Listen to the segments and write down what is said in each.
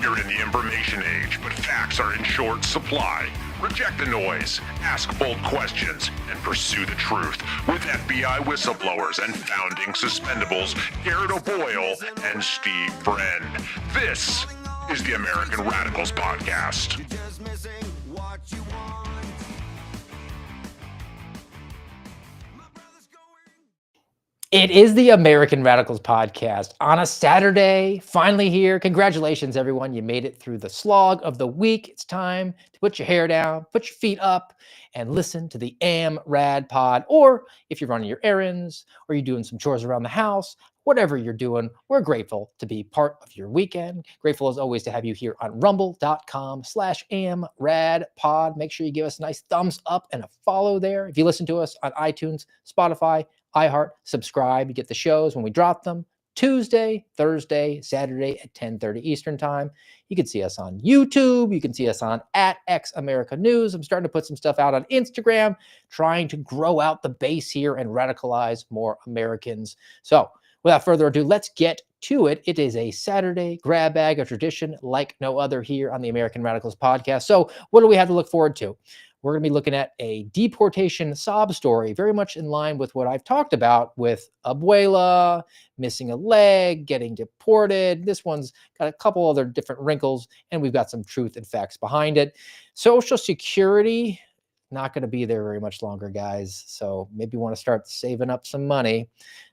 We're in the information age, but facts are in short supply. Reject the noise, ask bold questions, and pursue the truth with FBI whistleblowers and founding suspendables Garrett O'Boyle and Steve Friend. This is the American Radicals Podcast. It is the American Radicals Podcast on a Saturday, finally here. Congratulations, everyone. You made it through the slog of the week. It's time to put your hair down, put your feet up, and listen to the AmRadPod. Or if you're running your errands or you're doing some chores around the house, whatever you're doing, we're grateful to be part of your weekend. Grateful as always to have you here on rumble.com/AmRadPod. Make sure you give us a nice thumbs up and a follow there. If you listen to us on iTunes, Spotify, iHeart, subscribe. You get the shows when we drop them Tuesday, Thursday, Saturday at 10:30 Eastern time. You can see us on YouTube. You can see us on @XAmericaNews. I'm starting to put some stuff out on Instagram, trying to grow out the base here and radicalize more Americans. So without further ado, let's get to it. It is a Saturday grab bag, a tradition like no other here on the American Radicals Podcast. So what do we have to look forward to? We're going to be looking at a deportation sob story, very much in line with what I've talked about with Abuela, missing a leg, getting deported. This one's got a couple other different wrinkles, and we've got some truth and facts behind it. Social Security, not going to be there very much longer, guys. So maybe you want to start saving up some money.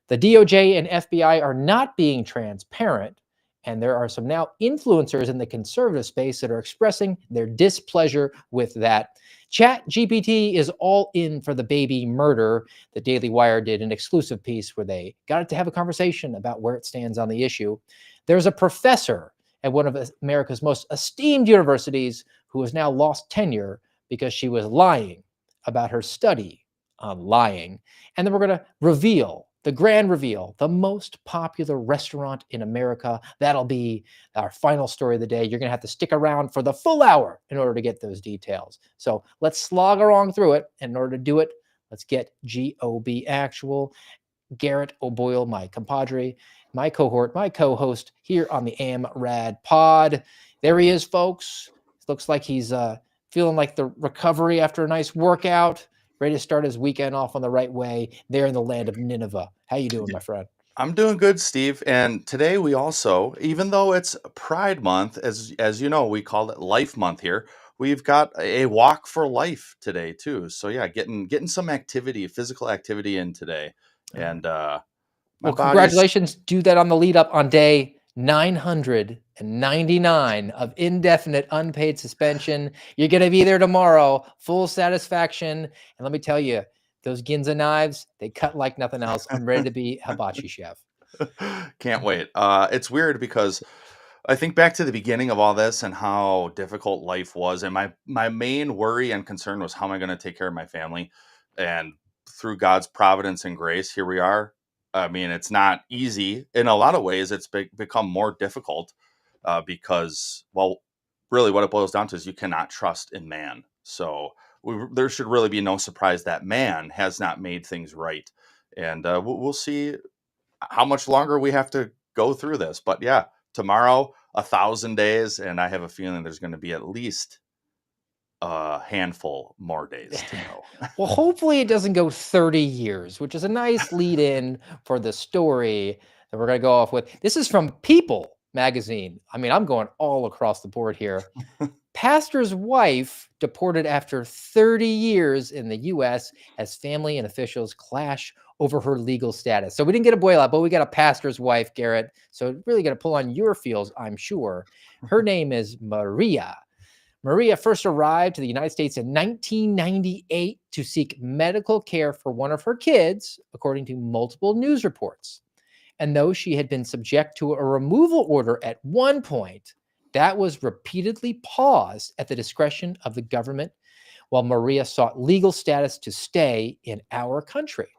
The DOJ and FBI are not being transparent. And there are some now influencers in the conservative space that are expressing their displeasure with that. ChatGPT is all in for the baby murder. The Daily Wire did an exclusive piece where they got it to have a conversation about where it stands on the issue. There's a professor at one of America's most esteemed universities who has now lost tenure because she was lying about her study on lying. And then we're going to reveal the grand reveal, the most popular restaurant in America. That'll be our final story of the day. You're going to have to stick around for the full hour in order to get those details. So let's slog along through it. And in order to do it, let's get GOB actual. Garrett O'Boyle, my compadre, my cohort, my co-host here on the AmRadPod. There he is, folks. Looks like he's feeling like the recovery after a nice workout. Ready to start his weekend off on the right way there in the land of Nineveh. How you doing, my friend? I'm doing good, Steve. And today we also, even though it's Pride Month, as you know, we call it Life Month here. We've got a walk for life today too. So yeah, getting some activity, physical activity in today. And well, congratulations. Do that on the lead up on day 999 of indefinite unpaid suspension. You're going to be there tomorrow, full satisfaction. And let me tell you, those Ginza knives, they cut like nothing else. I'm ready to be hibachi chef. Can't wait. It's weird because I think back to the beginning of all this and how difficult life was. And my main worry and concern was, how am I going to take care of my family? And through God's providence and grace, here we are. I mean, it's not easy. In a lot of ways, it's become more difficult because, well, really what it boils down to is you cannot trust in man. So there should really be no surprise that man has not made things right. And we'll see how much longer we have to go through this. But yeah, tomorrow, 1,000 days, and I have a feeling there's going to be at least a handful more days to go. Well, hopefully it doesn't go 30 years, which is a nice lead in for the story that we're going to go off with. This is from People magazine. I mean, I'm going all across the board here. Pastor's wife deported after 30 years in the U.S. as family and officials clash over her legal status. So we didn't get Abuela, but we got a pastor's wife, Garrett. So really got to pull on your feels, I'm sure. Her name is Maria. Maria first arrived to the United States in 1998 to seek medical care for one of her kids, according to multiple news reports. And though she had been subject to a removal order at one point, that was repeatedly paused at the discretion of the government while Maria sought legal status to stay in our country.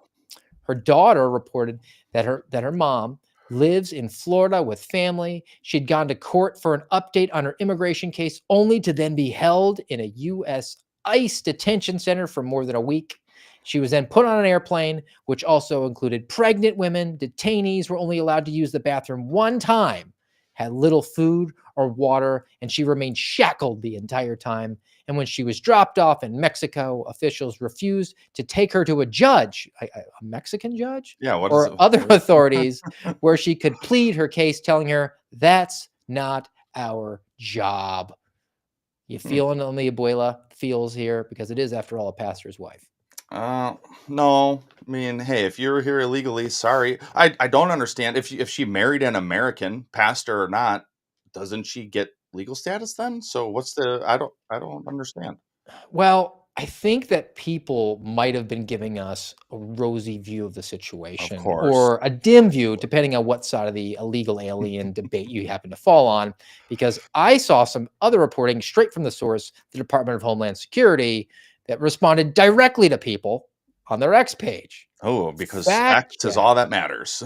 Her daughter reported that her mom lives in Florida with family. She'd gone to court for an update on her immigration case, only to then be held in a U.S. ICE detention center for more than a week. She was then put on an airplane, which also included pregnant women. Detainees were only allowed to use the bathroom one time had little food or water, and she remained shackled the entire time. And when she was dropped off in Mexico, officials refused to take her to a judge, a Mexican judge, Yeah, what is or it? other authorities where she could plead her case, telling her, that's not our job. You feeling on the abuela feels here, because it is, after all, a pastor's wife. Uh, no. I mean, hey, if you're here illegally, sorry. I don't understand if she married an American, pastor or not, doesn't she get legal status then? So what's the I don't understand. Well, I think that people might have been giving us a rosy view of the Of situation, course. or a dim view, depending on what side of the illegal alien debate you happen to fall on. Because I saw some other reporting straight from the source, the Department of Homeland Security, that responded directly to people on their X page. Oh, because Fact X is check. all that matters.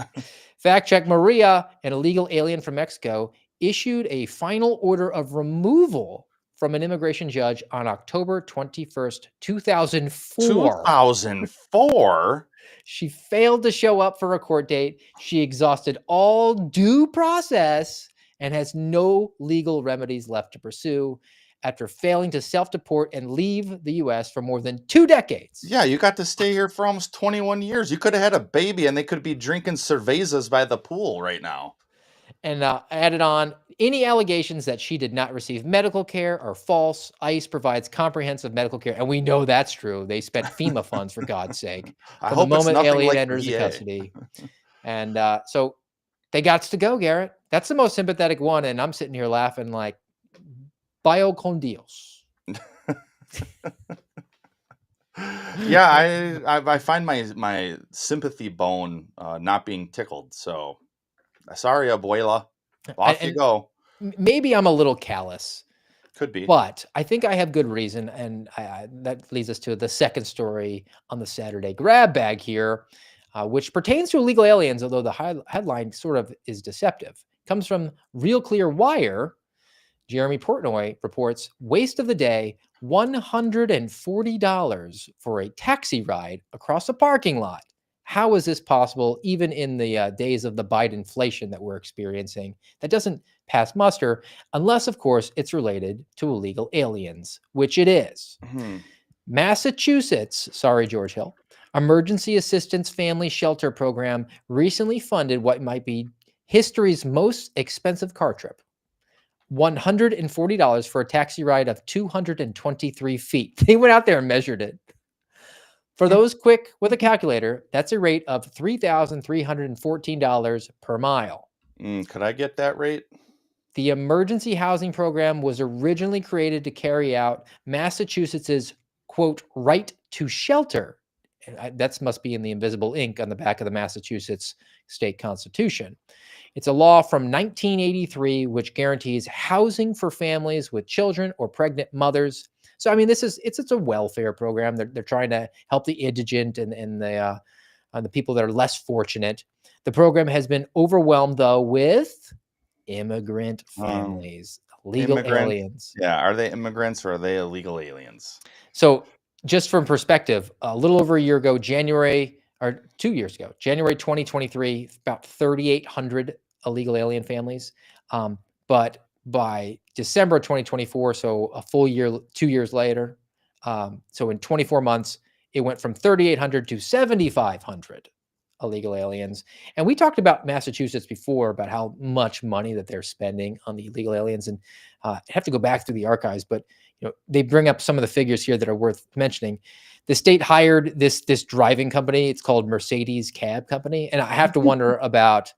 Fact check. Maria, an illegal alien from Mexico, issued a final order of removal from an immigration judge on October 21st, 2004. 2004? She failed to show up for a court date. She exhausted all due process and has no legal remedies left to pursue after failing to self-deport and leave the US for more than 2 decades. Yeah, you got to stay here for almost 21 years. You could have had a baby and they could be drinking cervezas by the pool right now. And added on, any allegations that she did not receive medical care are false. ICE provides comprehensive medical care. And we know that's true. They spent FEMA funds, for God's sake, I from the hope it's moment nothing alien like the enters the VA. custody. And so they got to go, Garrett. That's the most sympathetic one. And I'm sitting here laughing like, bio con Dios. Yeah, I find my sympathy bone not being tickled. So sorry, abuela. Off you And go. maybe I'm a little callous, Could be. but I think I have good reason. And that leads us to the second story on the Saturday grab bag here, which pertains to illegal aliens, although the headline sort of is deceptive. Comes from Real Clear Wire. Jeremy Portnoy reports waste of the day, $140 for a taxi ride across a parking lot. How is this possible, even in the days of the Bidenflation that we're experiencing? That doesn't pass muster, unless, of course, it's related to illegal aliens, which it is. Hmm. Massachusetts, sorry, George Hill, Emergency Assistance Family Shelter Program recently funded what might be history's most expensive car trip. $140 for a taxi ride of 223 feet. They went out there and measured it. For those quick with a calculator, that's a rate of $3,314 per mile. Could I get that rate? The emergency housing program was originally created to carry out Massachusetts's, quote, right to shelter. That must be in the invisible ink on the back of the Massachusetts state constitution. It's a law from 1983 which guarantees housing for families with children or pregnant mothers. So, I mean, it's a welfare program. They're trying to help the indigent and the people that are less fortunate. The program has been overwhelmed, though, with immigrant families, legal Immigrant. aliens. Yeah, are they immigrants or are they illegal aliens? So, just from perspective, a little over a year ago, January 2023, about 3,800 illegal alien families. But by December 2024, so a full year, 2 years later, so in 24 months, it went from 3,800 to 7,500 illegal aliens. And we talked about Massachusetts before, about how much money that they're spending on the illegal aliens. And I have to go back through the archives, but they bring up some of the figures here that are worth mentioning. The state hired this driving company. It's called Mercedes Cab Company. And I have to wonder about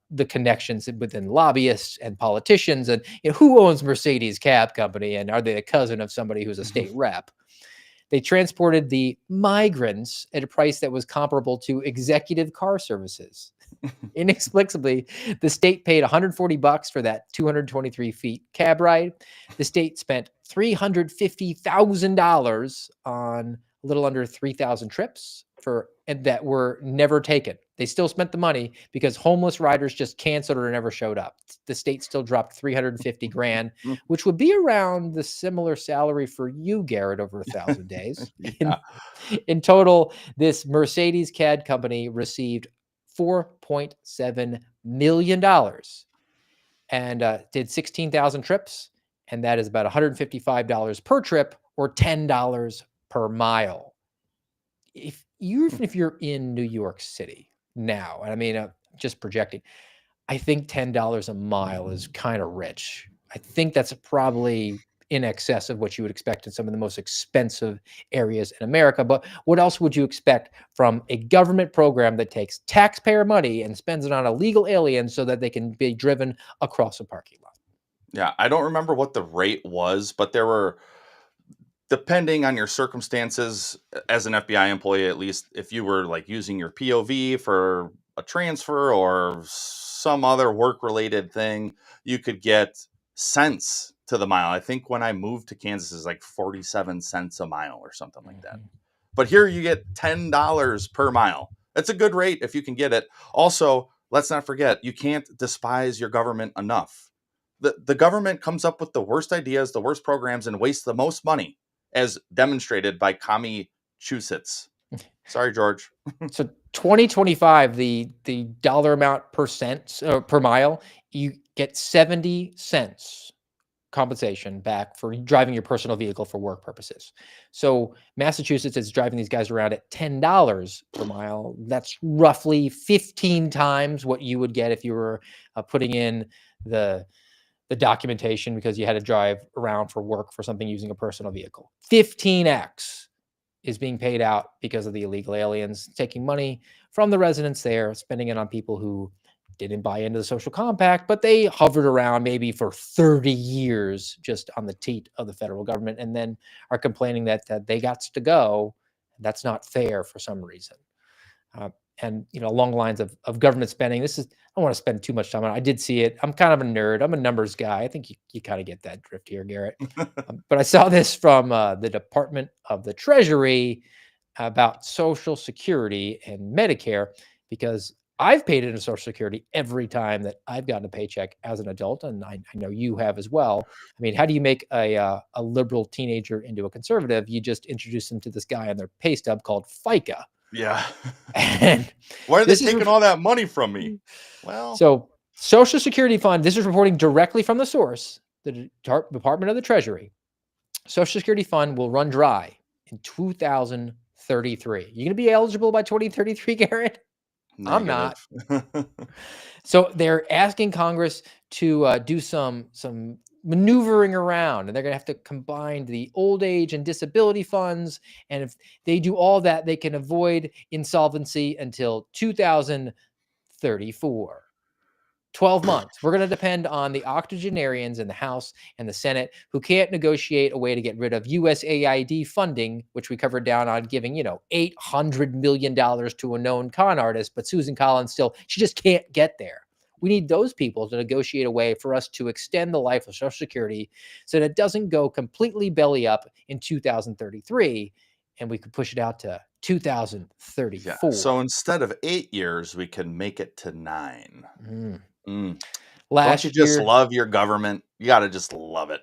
the connections within lobbyists and politicians, and who owns Mercedes Cab Company, and are they a cousin of somebody who's a state rep? They transported the migrants at a price that was comparable to executive car services. Inexplicably, the state paid $140 for that 223 feet cab ride. The state spent $350,000 on a little under 3,000 trips that were never taken. They still spent the money because homeless riders just canceled or never showed up. The state still dropped 350 grand, which would be around the similar salary for you, Garrett, over 1,000 days. Yeah. In total, this Mercedes Cab Company received $4.7 million. and did 16,000 trips. And that is about $155 per trip or $10 per mile. Even if you're in New York City now, and I mean, just projecting, I think $10 a mile is kind of rich. I think that's probably in excess of what you would expect in some of the most expensive areas in America. But what else would you expect from a government program that takes taxpayer money and spends it on illegal aliens so that they can be driven across a parking lot? Yeah, I don't remember what the rate was, but there were, depending on your circumstances as an FBI employee, at least if you were like using your POV for a transfer or some other work related thing, you could get cents to the mile. I think when I moved to Kansas, it's like 47 cents a mile or something like that. But here you get $10 per mile. That's a good rate if you can get it. Also, let's not forget, you can't despise your government enough. The government comes up with the worst ideas, the worst programs, and wastes the most money, as demonstrated by Massachusetts. Sorry, George. So 2025, the dollar amount per mile, you get 70 cents compensation back for driving your personal vehicle for work purposes. So Massachusetts is driving these guys around at $10 per mile. That's roughly 15 times what you would get if you were putting in the documentation because you had to drive around for work for something using a personal vehicle. 15x is being paid out because of the illegal aliens taking money from the residents there, spending it on people who didn't buy into the social compact, but they hovered around maybe for 30 years just on the teat of the federal government and then are complaining that they got to go. That's not fair for some reason. And, along the lines of government spending, I don't want to spend too much time on it. I did see it. I'm kind of a nerd. I'm a numbers guy. I think you kind of get that drift here, Garrett. But I saw this from the Department of the Treasury about Social Security and Medicare, because I've paid into Social Security every time that I've gotten a paycheck as an adult, and I know you have as well. I mean, how do you make a liberal teenager into a conservative? You just introduce them to this guy on their pay stub called FICA. Yeah. And why are they taking all that money from me? Well, so Social Security Fund, this is reporting directly from the source, the Department of the Treasury. Social Security Fund will run dry in 2033. You going to be eligible by 2033, Garrett? I'm not. So they're asking Congress to do some maneuvering around, and they're going to have to combine the old age and disability funds. And if they do all that, they can avoid insolvency until 2034. 12 months. We're going to depend on the octogenarians in the House and the Senate who can't negotiate a way to get rid of USAID funding, which we covered down on giving, $800 million to a known con artist. But Susan Collins she just can't get there. We need those people to negotiate a way for us to extend the life of Social Security so that it doesn't go completely belly up in 2033, and we could push it out to 2034. Yeah. So instead of 8 years, we can make it to 9. Don't you just love your government? You got to just love it.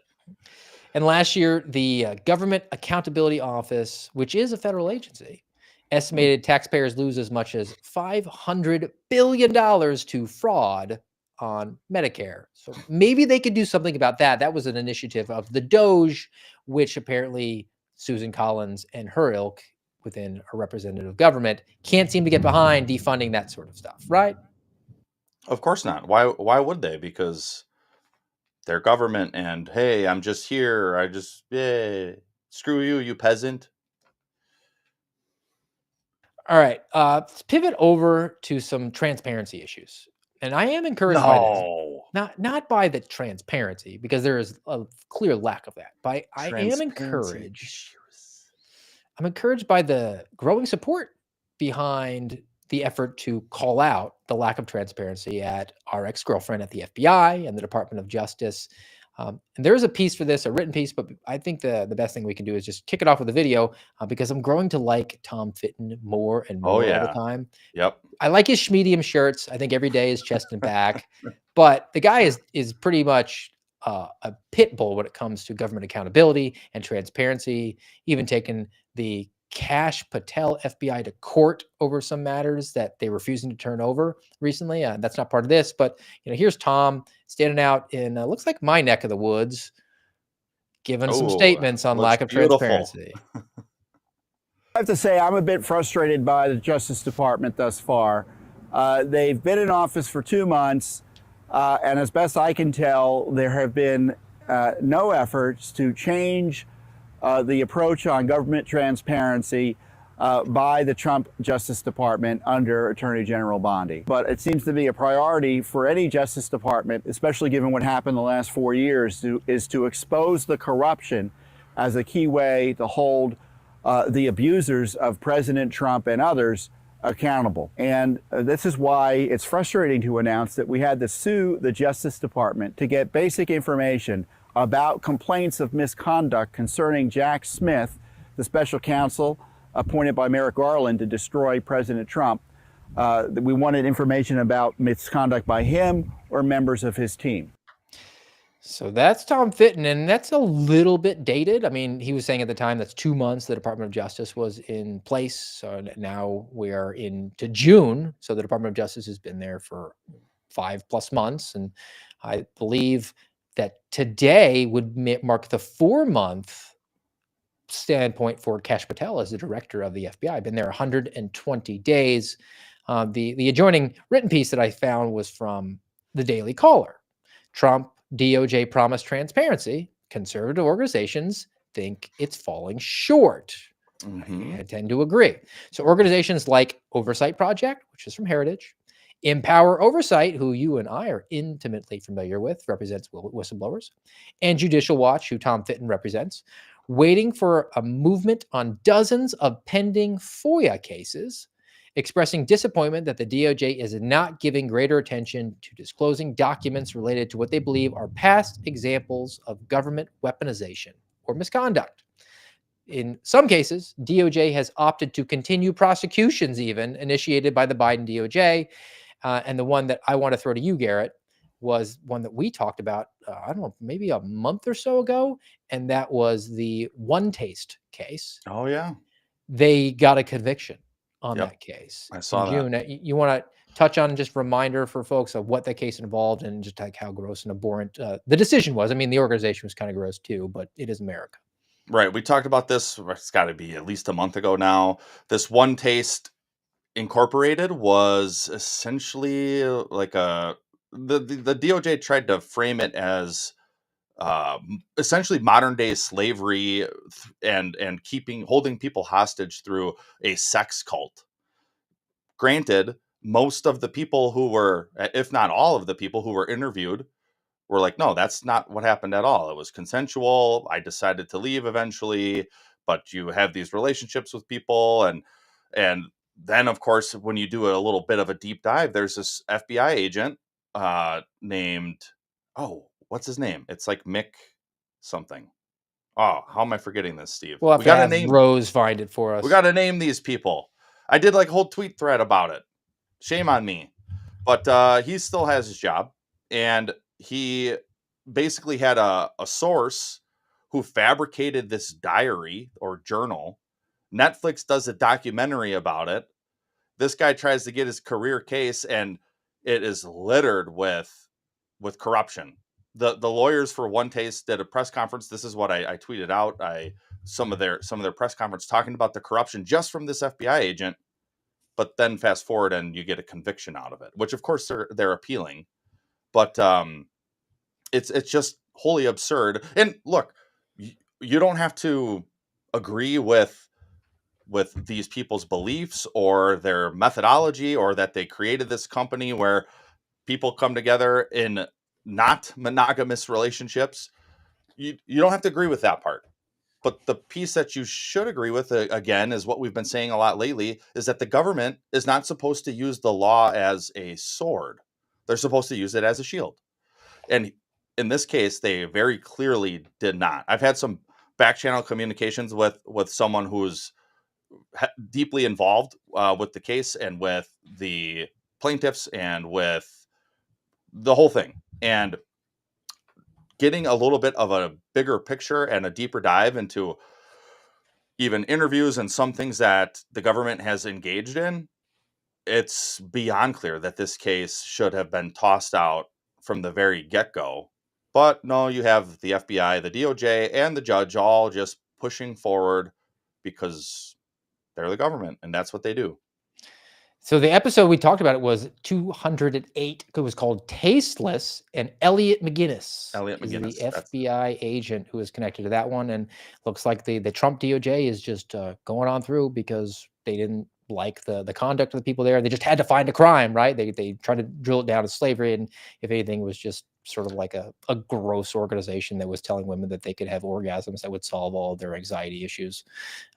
And last year, the Government Accountability Office, which is a federal agency, estimated taxpayers lose as much as $500 billion to fraud on Medicare. So maybe they could do something about that. That was an initiative of the Doge, which apparently Susan Collins and her ilk within a representative government can't seem to get behind defunding that sort of stuff, right? Of course not. Why would they? Because they're government and, hey, I'm just here. Screw you, you peasant. All right. Let's pivot over to some transparency issues. And I am encouraged by this. Not by the transparency, because there is a clear lack of that. But I am encouraged. I'm encouraged by the growing support behind the effort to call out the lack of transparency at our ex-girlfriend at the FBI and the Department of Justice. And there is a piece for this, a written piece, but I think the best thing we can do is just kick it off with a video because I'm growing to like Tom Fitton more and more all the time. Yep. I like his medium shirts. I think every day is chest and back, but the guy is pretty much a pit bull when it comes to government accountability and transparency, even taking the Kash Patel FBI to court over some matters that they refusing to turn over recently. That's not part of this, but here's Tom standing out in looks like my neck of the woods, giving some Oh, statements on looks lack of beautiful. transparency. I have to say I'm a bit frustrated by the Justice Department thus far. They've been in office for 2 months, and as best I can tell, there have been no efforts to change the approach on government transparency by the Trump Justice Department under Attorney General Bondi. But it seems to be a priority for any Justice Department, especially given what happened the last 4 years, is to expose the corruption as a key way to hold the abusers of President Trump and others accountable. And this is why it's frustrating to announce that we had to sue the Justice Department to get basic information about complaints of misconduct concerning Jack Smith, the special counsel appointed by Merrick Garland to destroy President Trump. We wanted information about misconduct by him or members of his team. So that's Tom Fitton, and that's a little bit dated. I mean, he was saying at the time that's 2 months the Department of Justice was in place. So now we are into June. So the Department of Justice has been there for 5+ months. And I believe that today would mark the 4-month standpoint for Kash Patel as the director of the FBI. Been there 120 days. The adjoining written piece that I found was from the Daily Caller. Trump DOJ promised transparency. Conservative organizations think it's falling short. I tend to agree. So organizations like Oversight Project, which is from Heritage, Empower Oversight, who you and I are intimately familiar with, represents whistleblowers, and Judicial Watch, who Tom Fitton represents, waiting for a movement on dozens of pending FOIA cases, expressing disappointment that the DOJ is not giving greater attention to disclosing documents related to what they believe are past examples of government weaponization or misconduct. In some cases, DOJ has opted to continue prosecutions even initiated by the Biden DOJ. And the one that I want to throw to you, Garrett, was one that we talked about, I don't know, maybe a month or so ago. And that was the One Taste case. Oh, yeah. They got a conviction on Yep. that case. I saw in June. that. You want to touch on just reminder for folks of what that case involved and just like how gross and abhorrent the decision was. I mean, the organization was kind of gross too, but it is America. Right. We talked about this. It's got to be at least a month ago now. This One Taste Incorporated was essentially like the DOJ tried to frame it as essentially modern day slavery and holding people hostage through a sex cult. Granted, most of the people who were, if not all of the people who were interviewed, were like, no, that's not what happened at all. It was consensual. I decided to leave eventually, but you have these relationships with people. And then, of course, when you do a little bit of a deep dive, there's this FBI agent named, what's his name? It's like Mick something. Oh, how am I forgetting this, Steve? We'll have to have Rose find it for us. We got to name these people. I did like a whole tweet thread about it. Shame on me. But he still has his job. And he basically had a source who fabricated this diary or journal. Netflix does a documentary about it. This guy tries to get his career case, and it is littered with corruption. The lawyers for One Taste did a press conference. This is what I tweeted out. Some of their press conference talking about the corruption just from this FBI agent. But then fast forward and you get a conviction out of it, which of course they're appealing. But it's just wholly absurd. And look, you don't have to agree with these people's beliefs or their methodology, or that they created this company where people come together in not monogamous relationships. You don't have to agree with that part. But the piece that you should agree with, again, is what we've been saying a lot lately, is that the government is not supposed to use the law as a sword. They're supposed to use it as a shield. And in this case, they very clearly did not. I've had some back channel communications with someone who's deeply involved with the case and with the plaintiffs and with the whole thing. And getting a little bit of a bigger picture and a deeper dive into even interviews and some things that the government has engaged in, it's beyond clear that this case should have been tossed out from the very get-go. But no, you have the FBI, the DOJ, and the judge all just pushing forward because they're the government and that's what they do. So the episode we talked about, it was 208. It was called Tasteless, and Elliot McGinnis Elliot is the McGinnis. That's FBI agent who is connected to that one. And looks like the Trump DOJ is just going on through because they didn't like the conduct of the people there. They just had to find a crime, right? They tried to drill it down to slavery, and if anything, it was just sort of like a gross organization that was telling women that they could have orgasms that would solve all of their anxiety issues.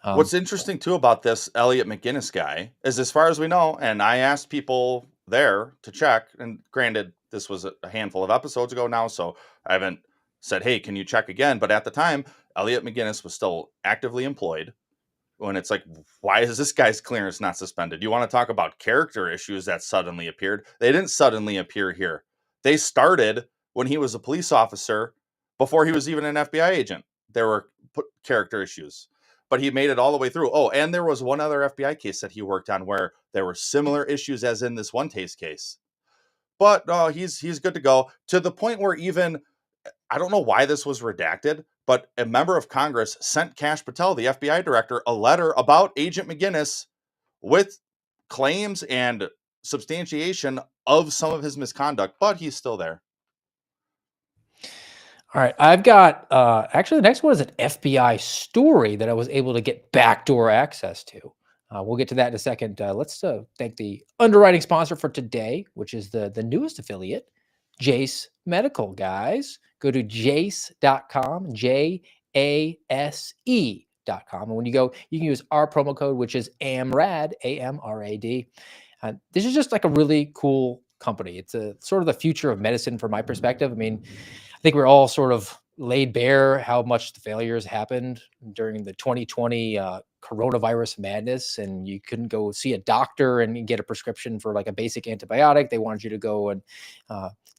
What's interesting too about this Elliot McGinnis guy is, as far as we know, and I asked people there to check, and granted, this was a handful of episodes ago now, so I haven't said, hey, can you check again? But at the time, Elliot McGinnis was still actively employed. When it's like, why is this guy's clearance not suspended? You want to talk about character issues that suddenly appeared? They didn't suddenly appear here. They started when he was a police officer before he was even an FBI agent. There were character issues, but he made it all the way through. Oh, and there was one other FBI case that he worked on where there were similar issues as in this one Taste case. But he's good to go, to the point where even, I don't know why this was redacted, but a member of Congress sent Kash Patel, the FBI director, a letter about Agent McGinnis with claims and substantiation of some of his misconduct, but he's still there. All right, I've got actually the next one is an FBI story that I was able to get backdoor access to. We'll get to that in a second. Let's thank the underwriting sponsor for today, which is the newest affiliate, Jace Medical, guys. Go to jace.com, JASE.com. And when you go, you can use our promo code, which is AmRad, AMRAD. This is just like a really cool company. It's a sort of the future of medicine from my perspective. I mean, I think we're all sort of laid bare how much the failures happened during the 2020 coronavirus madness, and you couldn't go see a doctor and get a prescription for like a basic antibiotic. They wanted you to go and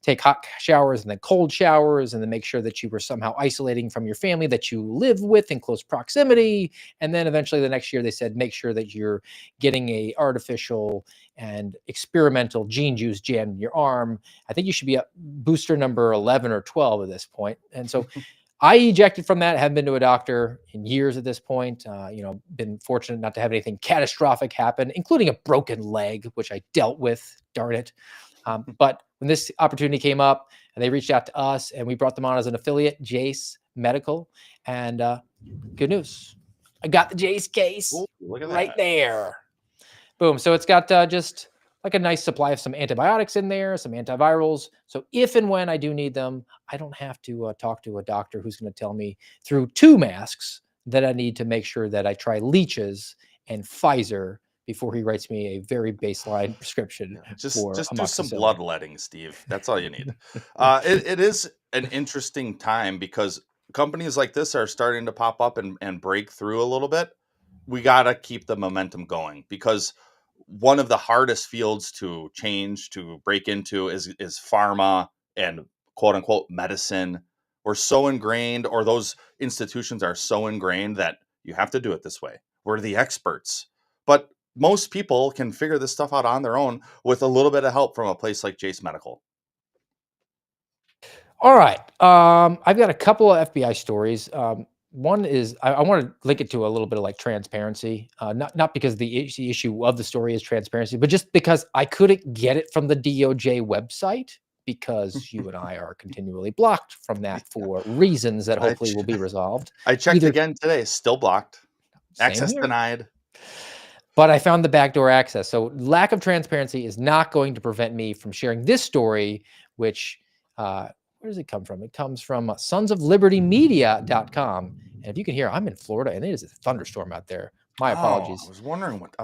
take hot showers and then cold showers, and then make sure that you were somehow isolating from your family that you live with in close proximity. And then eventually the next year they said, make sure that you're getting a artificial and experimental gene juice jammed in your arm. I think you should be at booster number 11 or 12 at this point. And so I ejected from that. Haven't been to a doctor in years at this point. Been fortunate not to have anything catastrophic happen, including a broken leg, which I dealt with, darn it. But when this opportunity came up and they reached out to us and we brought them on as an affiliate, Jace Medical, and good news. I got the Jace case. Ooh, look at right that. there. Boom. So it's got just like a nice supply of some antibiotics in there, some antivirals. So if and when I do need them, I don't have to talk to a doctor who's going to tell me through 2 masks that I need to make sure that I try leeches and Pfizer before he writes me a very baseline prescription. Just for do some amoxicillin. bloodletting, Steve. That's all you need. It is an interesting time because companies like this are starting to pop up and break through a little bit. We got to keep the momentum going, because one of the hardest fields to change, to break into is pharma and quote unquote medicine. We're so ingrained, or those institutions are so ingrained, that you have to do it this way. We're the experts. But most people can figure this stuff out on their own with a little bit of help from a place like Jace Medical. All right. I've got a couple of FBI stories. One is I want to link it to a little bit of like transparency, not because the issue of the story is transparency, but just because I couldn't get it from the DOJ website, because you and I are continually blocked from that for reasons that hopefully will be resolved. I checked again today, still blocked. Access here. denied. But I found the backdoor access. So lack of transparency is not going to prevent me from sharing this story, which where does it come from? It comes from sonsoflibertymedia.com. And if you can hear, I'm in Florida and it is a thunderstorm out there. My apologies. I was wondering what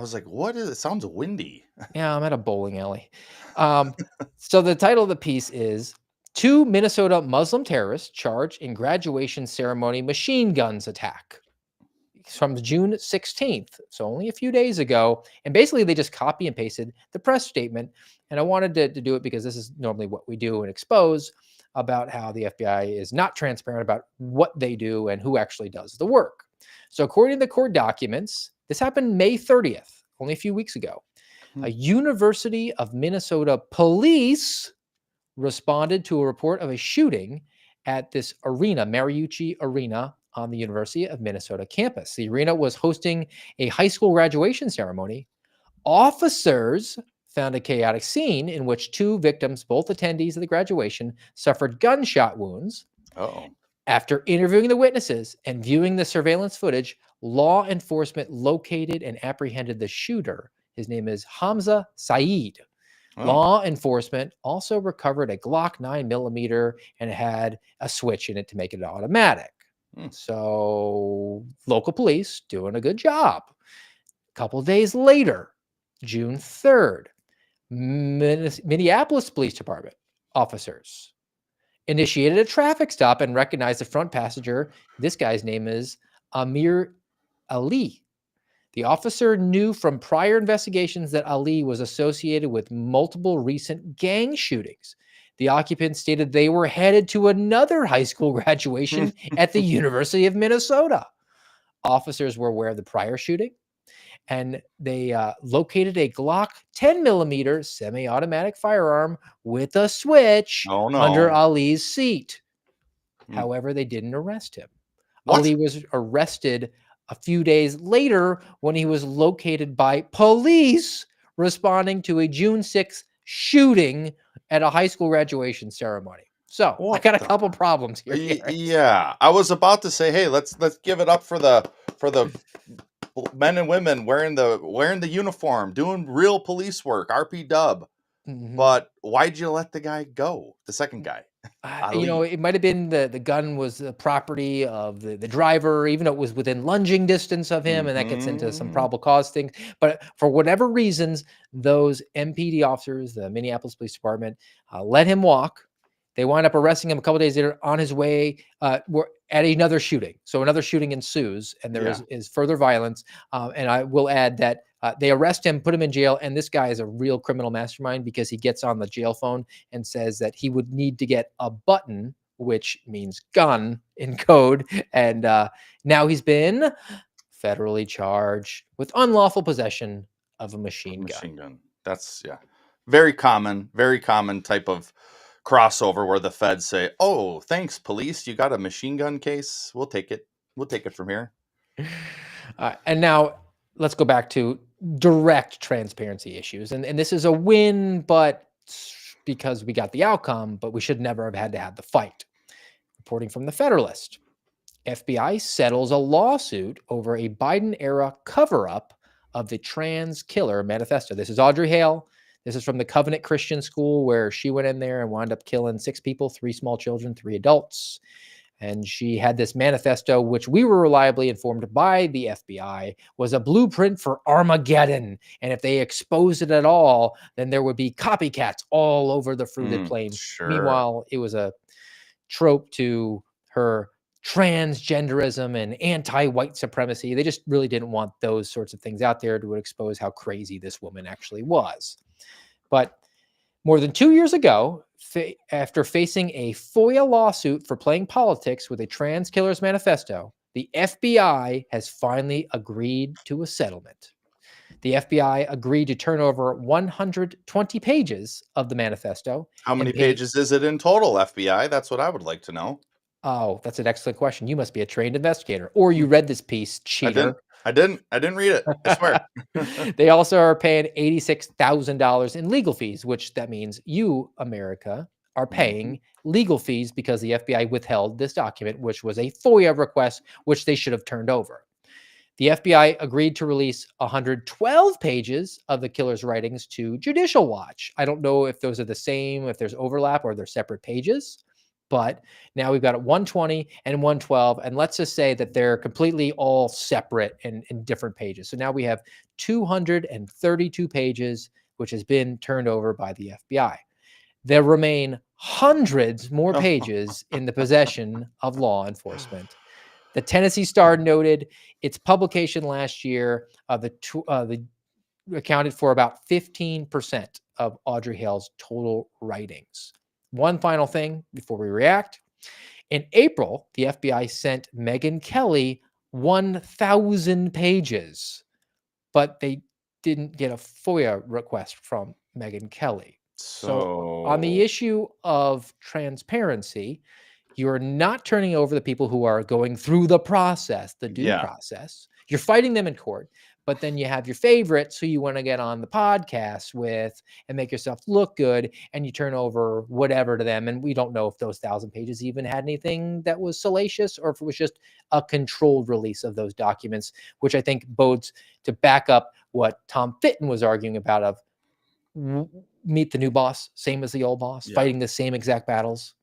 is it? Sounds windy. Yeah, I'm at a bowling alley. So the title of the piece is 2 Minnesota Muslim terrorists charged in graduation ceremony machine guns attack. It's from June 16th, so only a few days ago. And basically they just copy and pasted the press statement. And I wanted to do it because this is normally what we do and expose about how the FBI is not transparent about what they do and who actually does the work. So according to the court documents, this happened May 30th, only a few weeks ago. A University of Minnesota police responded to a report of a shooting at this arena, Mariucci Arena, on the University of Minnesota campus. The arena was hosting a high school graduation ceremony. Officers found a chaotic scene in which two victims, both attendees of the graduation, suffered gunshot wounds. Oh. After interviewing the witnesses and viewing the surveillance footage, law enforcement located and apprehended the shooter. His name is Hamza Saeed. Oh. Law enforcement also recovered a Glock 9mm and it had a switch in it to make it automatic. So local police doing a good job. A couple days later, June 3rd, Minneapolis Police Department officers initiated a traffic stop and recognized the front passenger. This guy's name is Amir Ali. The officer knew from prior investigations that Ali was associated with multiple recent gang shootings. The occupants stated they were headed to another high school graduation at the University of Minnesota. Officers were aware of the prior shooting, and they located a Glock 10mm semi-automatic firearm with a switch under Ali's seat. However, they didn't arrest him. What? Ali was arrested a few days later when he was located by police responding to a June 6th shooting at a high school graduation ceremony. So I got a couple problems here. Yeah, I was about to say, hey, let's give it up for the men and women wearing the uniform, doing real police work, RP dub. But why'd you let the guy go? The second guy. It might have been the gun was the property of the driver, even though it was within lunging distance of him, and that gets into some probable cause things. But for whatever reasons, those MPD officers, the Minneapolis Police Department, let him walk. They wind up arresting him a couple days later on his way at another shooting. So another shooting ensues, and there is further violence. And I will add that they arrest him, put him in jail, and this guy is a real criminal mastermind because he gets on the jail phone and says that he would need to get a button, which means gun in code. And now he's been federally charged with unlawful possession of a machine gun. That's very common type of crossover where the feds say, "Oh, thanks, police. You got a machine gun case? We'll take it. We'll take it from here." And now let's go back to direct transparency issues. And this is a win, but because we got the outcome, but we should never have had to have the fight. Reporting from the Federalist, FBI settles a lawsuit over a Biden-era cover-up of the trans killer manifesto. This is Audrey Hale. This is from the Covenant Christian School where she went in there and wound up killing 6 people, 3 small children, 3 adults. And she had this manifesto, which we were reliably informed by the FBI, was a blueprint for Armageddon. And if they exposed it at all, then there would be copycats all over the fruited plain. Sure. Meanwhile, it was a trope to her transgenderism and anti-white supremacy. They just really didn't want those sorts of things out there to expose how crazy this woman actually was. But more than 2 years ago, after facing a FOIA lawsuit for playing politics with a trans killer's manifesto, the FBI has finally agreed to a settlement. The FBI agreed to turn over 120 pages of the manifesto. How many pages is it in total, FBI? That's what I would like to know. Oh, that's an excellent question. You must be a trained investigator, or you read this piece, cheater. I didn't read it. I swear. They also are paying $86,000 in legal fees, which that means you, America, are paying legal fees because the FBI withheld this document, which was a FOIA request, which they should have turned over. The FBI agreed to release 112 pages of the killer's writings to Judicial Watch. I don't know if those are the same, if there's overlap or they're separate pages. But now we've got 120 and 112, and let's just say that they're completely all separate in different pages. So now we have 232 pages, which has been turned over by the FBI. There remain hundreds more pages in the possession of law enforcement. The Tennessee Star noted its publication last year accounted for about 15% of Audrey Hale's total writings. One final thing before we react. In April, the FBI sent Megyn Kelly 1,000 pages, but they didn't get a FOIA request from Megyn Kelly. So on the So issue of transparency, you're not turning over the people who are going through the process, the due yeah, process. You're fighting them in court, but then you have your favorites who you want to get on the podcast with and make yourself look good, and you turn over whatever to them. And we don't know if those 1,000 pages even had anything that was salacious or if it was just a controlled release of those documents, which I think bodes to back up what Tom Fitton was arguing about of meet the new boss, same as the old boss, yeah. fighting the same exact battles.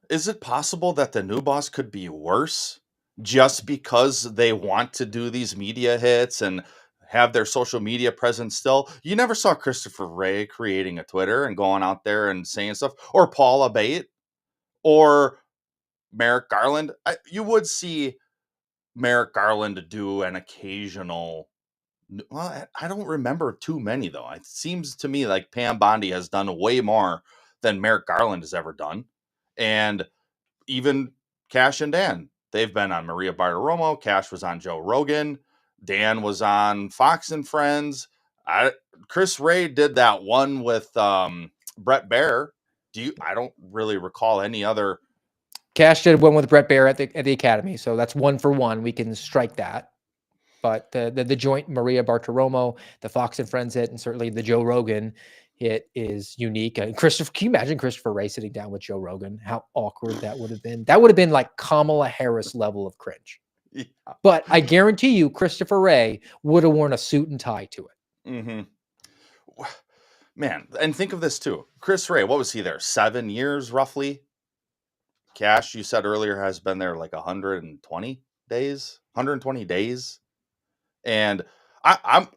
Is it possible that the new boss could be worse just because they want to do these media hits and have their social media presence still? You never saw Christopher Wray creating a Twitter and going out there and saying stuff, or Paula Bate, or Merrick Garland. You would see Merrick Garland do an occasional. Well, I don't remember too many, though. It seems to me like Pam Bondi has done way more than Merrick Garland has ever done. And even Cash and Dan, they've been on Maria Bartiromo. Cash was on Joe Rogan. Dan was on Fox and Friends. Chris Wray did that one with Brett Baer. I don't really recall any other. Cash did one with Brett Baer at the Academy, so that's 1 for 1. We can strike that. But the joint Maria Bartiromo, the Fox and Friends hit, and certainly the Joe Rogan hit is unique. Christopher, can you imagine Christopher Wray sitting down with Joe Rogan? How awkward that would have been. That would have been like Kamala Harris level of cringe. Yeah. But I guarantee you, Christopher Wray would have worn a suit and tie to it. Mm-hmm. Man, and think of this too. Chris Wray, what was he there? 7 years roughly? Cash, you said earlier, has been there like 120 days. 120 days. And I'm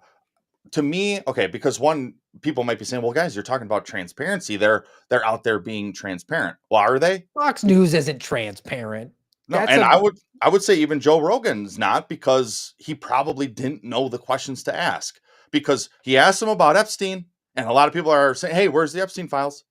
to me, okay, because one, people might be saying, well, guys, you're talking about transparency. They're out there being transparent. Well, are they? Fox News isn't transparent. No, and I would say even Joe Rogan's not, because he probably didn't know the questions to ask, because he asked him about Epstein, and a lot of people are saying, hey, where's the Epstein files?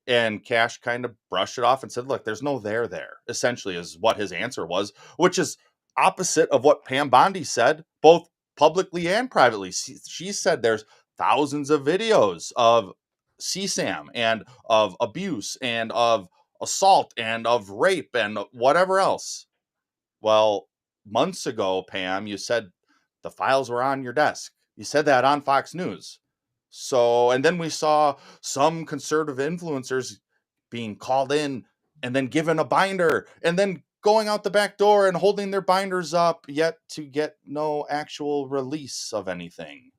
And Cash kind of brushed it off and said, look, there's no there, essentially is what his answer was, which is opposite of what Pam Bondi said, both publicly and privately. She said there's thousands of videos of CSAM and of abuse and of assault and of rape and whatever else. Well, months ago, Pam, you said the files were on your desk. You said that on Fox News. So, and then we saw some conservative influencers being called in and then given a binder and then going out the back door and holding their binders up, yet to get no actual release of anything.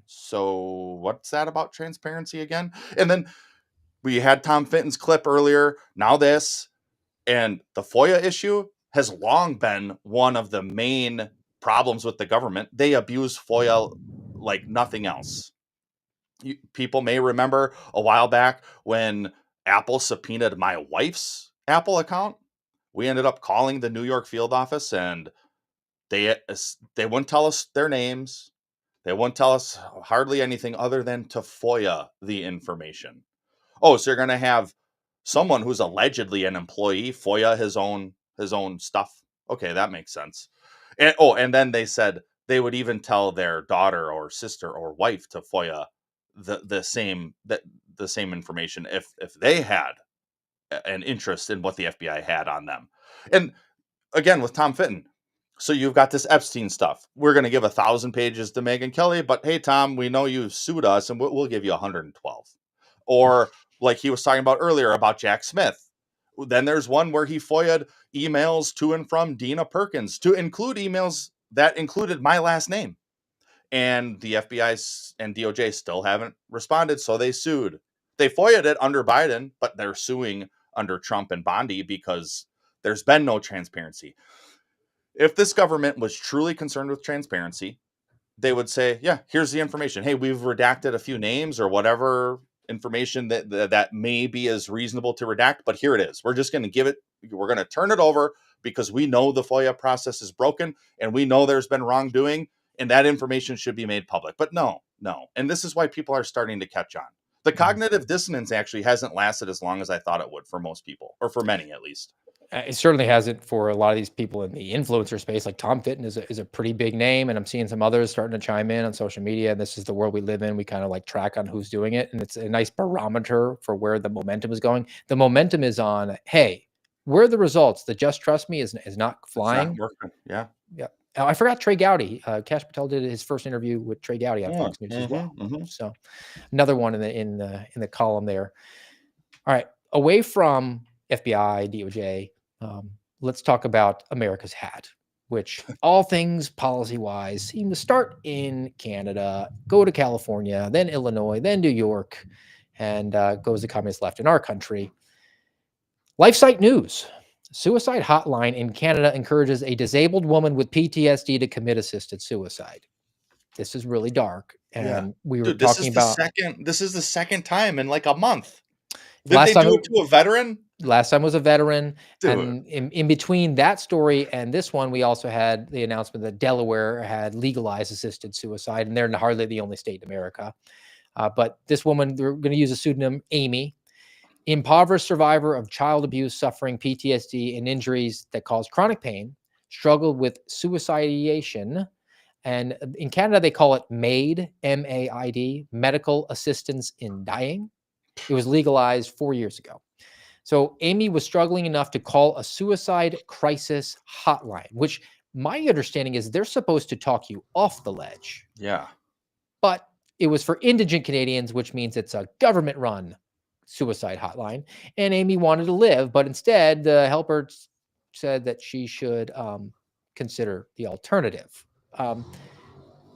So what's that about transparency again? And then we had Tom Fitton's clip earlier. Now this, and the FOIA issue has long been one of the main problems with the government. They abuse FOIA like nothing else. People may remember a while back when Apple subpoenaed my wife's Apple account. We ended up calling the New York field office, and they wouldn't tell us their names. They wouldn't tell us hardly anything other than to FOIA the information. Oh, so you're going to have someone who's allegedly an employee FOIA his own stuff. Okay, that makes sense. And then they said they would even tell their daughter or sister or wife to FOIA the same information if they had an interest in what the FBI had on them. And again, with Tom Fitton, so you've got this Epstein stuff. We're going to give 1,000 pages to Megyn Kelly, but hey, Tom, we know you sued us, and we'll give you 112. Or like he was talking about earlier about Jack Smith. Then there's one where he FOIA'd emails to and from Dina Perkins, to include emails that included my last name. And the FBI and DOJ still haven't responded, so they sued. They FOIA'd it under Biden, but they're suing under Trump and Bondi because there's been no transparency. If this government was truly concerned with transparency, they would say, yeah, here's the information. Hey, we've redacted a few names or whatever information that maybe is reasonable to redact, but here it is. We're just going to give it, we're going to turn it over because we know the FOIA process is broken and we know there's been wrongdoing and that information should be made public. But no. And this is why people are starting to catch on. The cognitive dissonance actually hasn't lasted as long as I thought it would for most people, or for many at least. It certainly hasn't for a lot of these people in the influencer space. Like Tom Fitton is a pretty big name, and I'm seeing some others starting to chime in on social media. And this is the world we live in. We kind of like track on who's doing it, and it's a nice barometer for where the momentum is going. The momentum is on, hey, where are the results? The just trust me is not It's not flying. working. Yeah. Yeah. Oh, I forgot Trey Gowdy. Cash Patel did his first interview with Trey Gowdy on Fox News as well. So another one in the column there. All right, away from FBI, DOJ, let's talk about America's hat, which all things policy-wise seem to start in Canada, go to California, then Illinois, then New York, and goes to communist left in our country. LifeSite News. Suicide hotline in Canada encourages a disabled woman with PTSD to commit assisted suicide. This is really dark. And we were talking about this is the second time in like a month. Did last they time do it to a veteran? Last time was a veteran. Dude. And in between that story and this one, we also had the announcement that Delaware had legalized assisted suicide, and they're hardly the only state in America. But this woman, they're going to use a pseudonym, Amy, impoverished survivor of child abuse, suffering PTSD and injuries that cause chronic pain, struggled with suicidation. And in Canada, they call it MAID, M-A-I-D, medical assistance in dying. It was legalized 4 years ago. So Amy was struggling enough to call a suicide crisis hotline, which my understanding is they're supposed to talk you off the ledge. Yeah. But it was for indigent Canadians, which means it's a government-run suicide hotline. And Amy wanted to live, but instead the helper said that she should consider the alternative.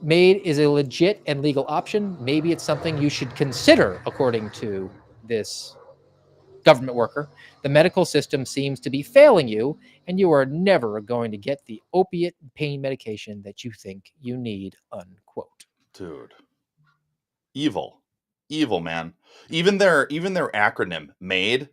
MAID is a legit and legal option. Maybe it's something you should consider, according to this government worker. The medical system seems to be failing you, and you are never going to get the opiate pain medication that you think you need, unquote. Dude. Evil, man. Even their acronym, MAID.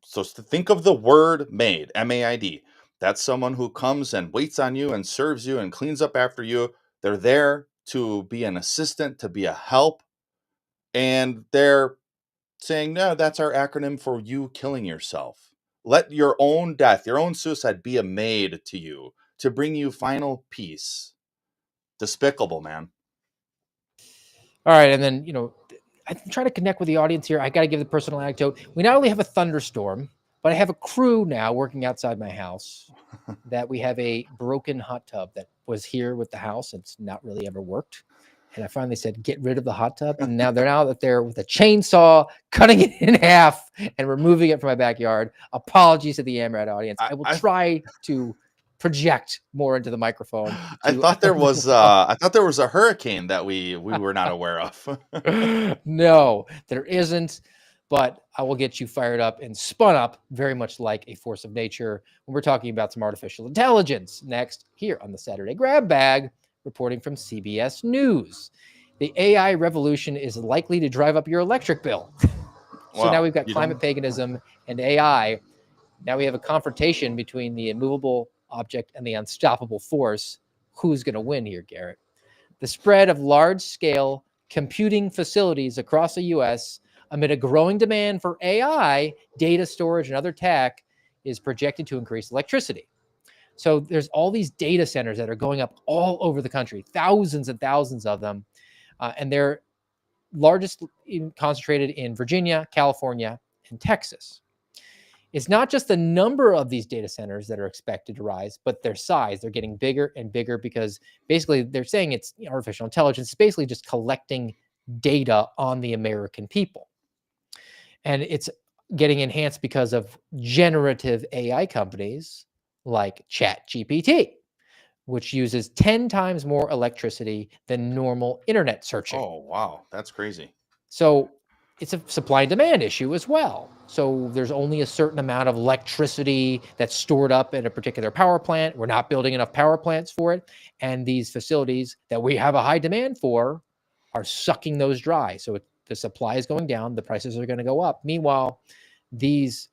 So think of the word MAID, M-A-I-D. That's someone who comes and waits on you and serves you and cleans up after you. They're there to be an assistant, to be a help. And they're saying, no, that's our acronym for you killing yourself. Let your own death, your own suicide be a MAID to you to bring you final peace. Despicable, man. All right. And then, I'm trying to connect with the audience here. I got to give the personal anecdote. We not only have a thunderstorm, but I have a crew now working outside my house that we have a broken hot tub that was here with the house. It's not really ever worked. And I finally said, get rid of the hot tub. And now they're there with a chainsaw, cutting it in half and removing it from my backyard. Apologies to the AmRad audience. I will try to project more into the microphone. I thought there was a hurricane that we were not aware of. No, there isn't. But I will get you fired up and spun up very much like a force of nature when we're talking about some artificial intelligence next here on the Saturday Grab Bag, reporting from CBS News. The AI revolution is likely to drive up your electric bill. So now we've got climate paganism and AI. Now we have a confrontation between the immovable object and the unstoppable force. Who's going to win here, Garrett? The spread of large-scale computing facilities across the U.S. amid a growing demand for AI, data storage, and other tech is projected to increase electricity. So there's all these data centers that are going up all over the country, thousands and thousands of them. And they're largest concentrated in Virginia, California, and Texas. It's not just the number of these data centers that are expected to rise, but their size. They're getting bigger and bigger because basically they're saying it's artificial intelligence. It's basically just collecting data on the American people. And it's getting enhanced because of generative AI companies like ChatGPT, which uses 10 times more electricity than normal internet searching. Oh, wow. That's crazy. So it's a supply and demand issue as well. So there's only a certain amount of electricity that's stored up in a particular power plant. We're not building enough power plants for it. And these facilities that we have a high demand for are sucking those dry. So the supply is going down. The prices are going to go up. Meanwhile, these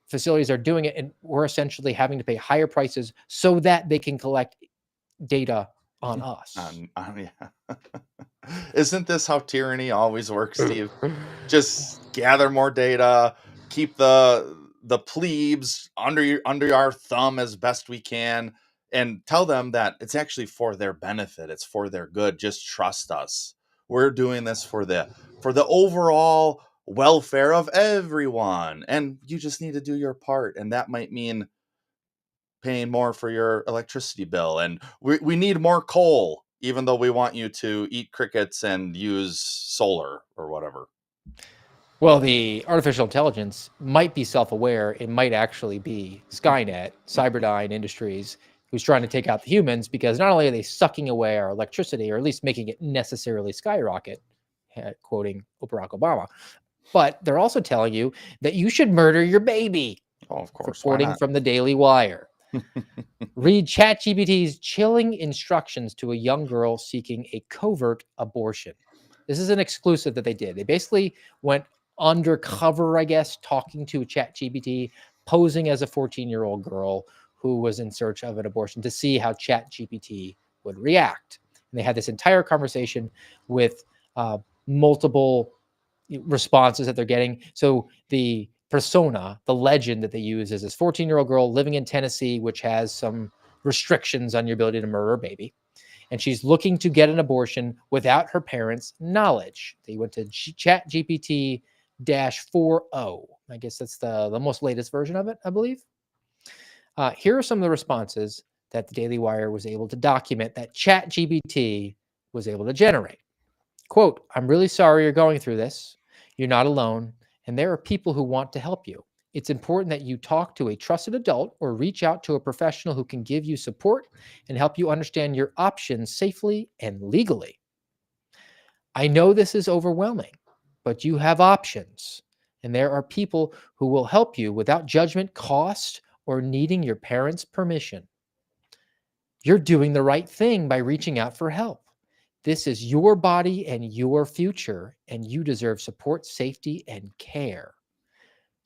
facilities are doing it, and we're essentially having to pay higher prices so that they can collect data on us. Yeah. Isn't this how tyranny always works, Steve? Just gather more data, keep the the plebes under our thumb as best we can, and tell them that it's actually for their benefit. It's for their good. Just trust us. We're doing this for the overall welfare of everyone, and you just need to do your part. And that might mean paying more for your electricity bill, and we need more coal, even though we want you to eat crickets and use solar or whatever. Well, the artificial intelligence might be self-aware. It might actually be Skynet, Cyberdyne Industries, who's trying to take out the humans, because not only are they sucking away our electricity, or at least making it necessarily skyrocket, quoting Barack Obama, but they're also telling you that you should murder your baby. Oh, of course. Why Reporting not? from the Daily Wire. Read ChatGPT's chilling instructions to a young girl seeking a covert abortion. This is an exclusive that they did. They basically went undercover, I guess, talking to ChatGPT, posing as a 14-year-old girl who was in search of an abortion, to see how ChatGPT would react. And they had this entire conversation with multiple responses that they're getting. So the persona, the legend that they use, is this 14-year-old girl living in Tennessee, which has some restrictions on your ability to murder a baby. And she's looking to get an abortion without her parents' knowledge. They went to ChatGPT -4o. I guess that's the most latest version of it, I believe. Here are some of the responses that the Daily Wire was able to document that ChatGPT was able to generate. Quote, "I'm really sorry you're going through this. You're not alone, and there are people who want to help you. It's important that you talk to a trusted adult or reach out to a professional who can give you support and help you understand your options safely and legally. I know this is overwhelming, but you have options, and there are people who will help you without judgment, cost, or needing your parents' permission. You're doing the right thing by reaching out for help. This is your body and your future, and you deserve support, safety, and care."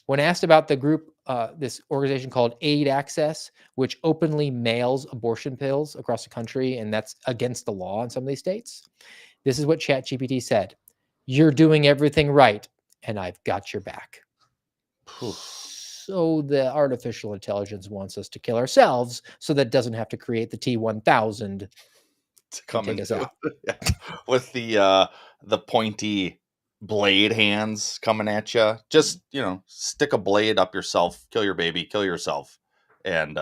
When asked about the group, this organization called Aid Access, which openly mails abortion pills across the country, and that's against the law in some of these states, this is what ChatGPT said: "You're doing everything right, and I've got your back." So the artificial intelligence wants us to kill ourselves, so that it doesn't have to create the T-1000 To come take us into out. yeah, with the pointy blade hands coming at you. Just, stick a blade up yourself, kill your baby, kill yourself. And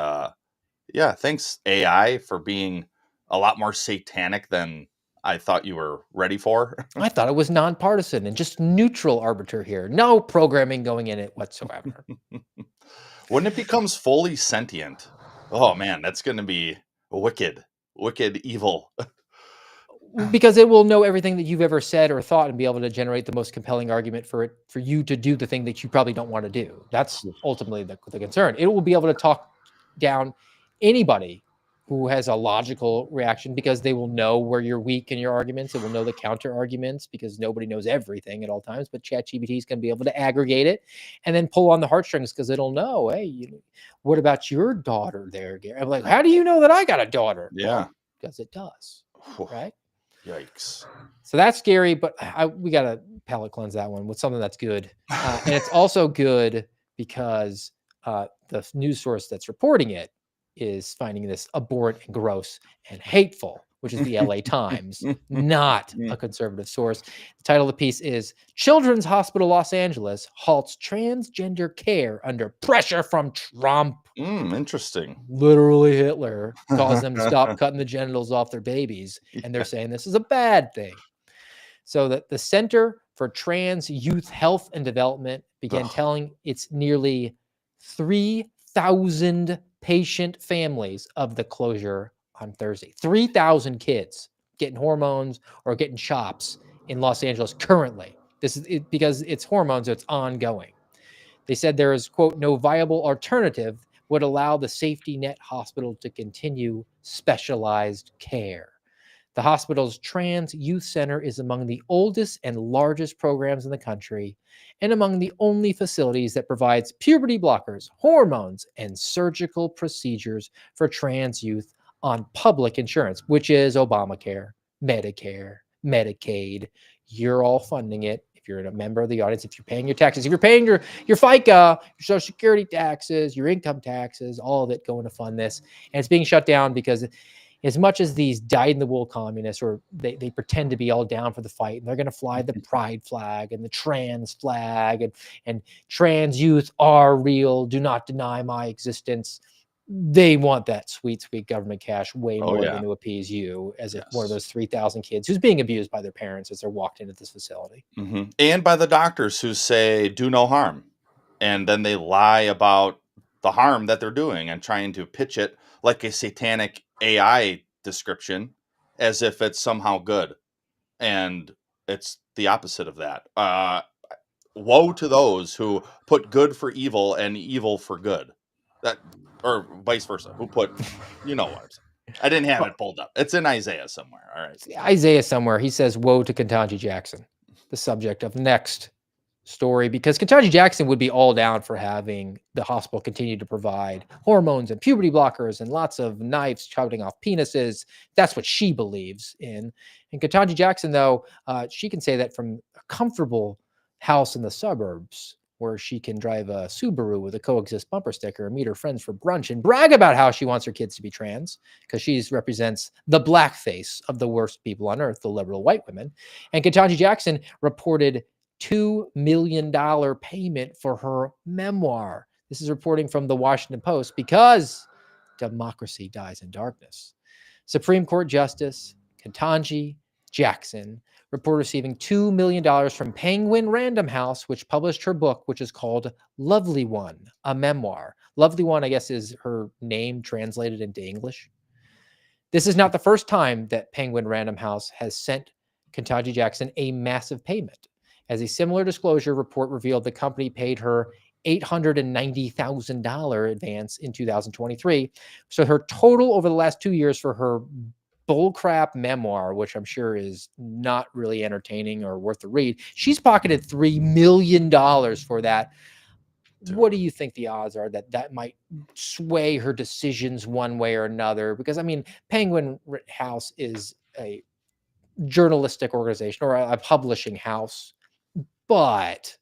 yeah, thanks AI for being a lot more satanic than I thought you were ready for. I thought it was nonpartisan and just neutral arbiter here. No programming going in it whatsoever. When it becomes fully sentient, oh man, that's going to be wicked, evil. Because it will know everything that you've ever said or thought and be able to generate the most compelling argument for you to do the thing that you probably don't want to do. That's ultimately the concern. It will be able to talk down anybody who has a logical reaction, because they will know where you're weak in your arguments. It will know the counter arguments, because nobody knows everything at all times. But ChatGPT is going to be able to aggregate it and then pull on the heartstrings, because it'll know, hey, what about your daughter there, Gary? I'm like, how do you know that I got a daughter? Yeah. Well, because it does, right? Yikes. So that's scary, but we got to palate cleanse that one with something that's good. And it's also good because the news source that's reporting it is finding this abhorrent and gross and hateful, which is the LA Times, not a conservative source. The title of the piece is "Children's Hospital Los Angeles Halts Transgender Care Under Pressure from Trump." Interesting. Literally Hitler caused them to stop cutting the genitals off their babies, and they're saying this is a bad thing. So that the Center for Trans Youth Health and Development began telling its nearly 3,000 patient families of the closure on Thursday. 3,000 kids getting hormones or getting chops in Los Angeles currently. This is it, because it's hormones, so it's ongoing. They said there is, quote, "no viable alternative would allow the safety net hospital to continue specialized care." The hospital's Trans Youth Center is among the oldest and largest programs in the country, and among the only facilities that provides puberty blockers, hormones, and surgical procedures for trans youth on public insurance, which is Obamacare, Medicare, Medicaid. You're all funding it if you're a member of the audience, if you're paying your taxes, if you're paying your FICA, your Social Security taxes, your income taxes, all of it going to fund this. And it's being shut down because as much as these dyed-in-the-wool communists, or they pretend to be all down for the fight, and they're going to fly the pride flag and the trans flag, and trans youth are real, do not deny my existence. They want that sweet, sweet government cash way more than to appease you as if one of those 3,000 kids who's being abused by their parents as they're walked into this facility. And by the doctors who say do no harm. And then they lie about the harm that they're doing and trying to pitch it like a satanic AI description as if it's somehow good. And it's the opposite of that. Woe to those who put good for evil and evil for good. That, or vice versa, who put, you know what I'm saying. I didn't have it pulled up. It's in Isaiah somewhere. All right. Isaiah somewhere. He says, woe to Ketanji Jackson, the subject of the next story, because Ketanji Jackson would be all down for having the hospital continue to provide hormones and puberty blockers and lots of knives cutting off penises. That's what she believes in. And Ketanji Jackson, though, she can say that from a comfortable house in the suburbs where she can drive a Subaru with a coexist bumper sticker and meet her friends for brunch and brag about how she wants her kids to be trans, because she represents the black face of the worst people on earth, the liberal white women. And Ketanji Jackson reported $2 million payment for her memoir. This is reporting from the Washington Post, because democracy dies in darkness. Supreme Court Justice Ketanji Jackson reported receiving $2 million from Penguin Random House, which published her book, which is called Lovely One, a memoir. Lovely One, I guess, is her name translated into English. This is not the first time that Penguin Random House has sent Ketanji Jackson a massive payment, as a similar disclosure report revealed the company paid her $890,000 advance in 2023. So her total over the last 2 years for her bullcrap memoir, which I'm sure is not really entertaining or worth the read, she's pocketed $3 million for that. What do you think the odds are that that might sway her decisions one way or another? Because, I mean, Penguin House is a journalistic organization or a publishing house, but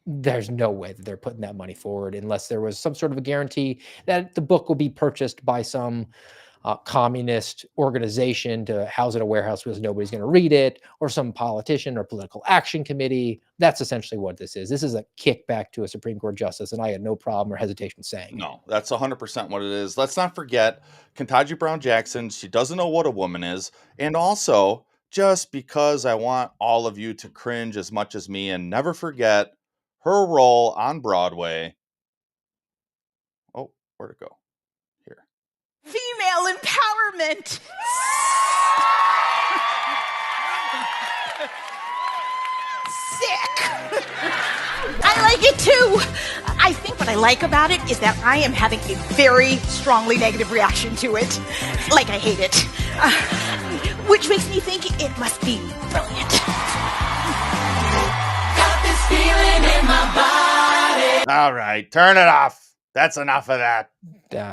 there's no way that they're putting that money forward unless there was some sort of a guarantee that the book will be purchased by some communist organization to house in a warehouse because nobody's going to read it, or some politician or political action committee. That's essentially what this is. This is a kickback to a Supreme Court justice, and I had no problem or hesitation saying no, that's 100% what it is. Let's not forget Ketanji Brown Jackson. She doesn't know what a woman is. And also, just because I want all of you to cringe as much as me and never forget her role on Broadway. Oh, where'd it go? Here. Female empowerment. Sick. I like it too. I think what I like about it is that I am having a very strongly negative reaction to it. Like I hate it. Which makes me think it must be brilliant. Got this feeling in my body. All right, turn it off. That's enough of that.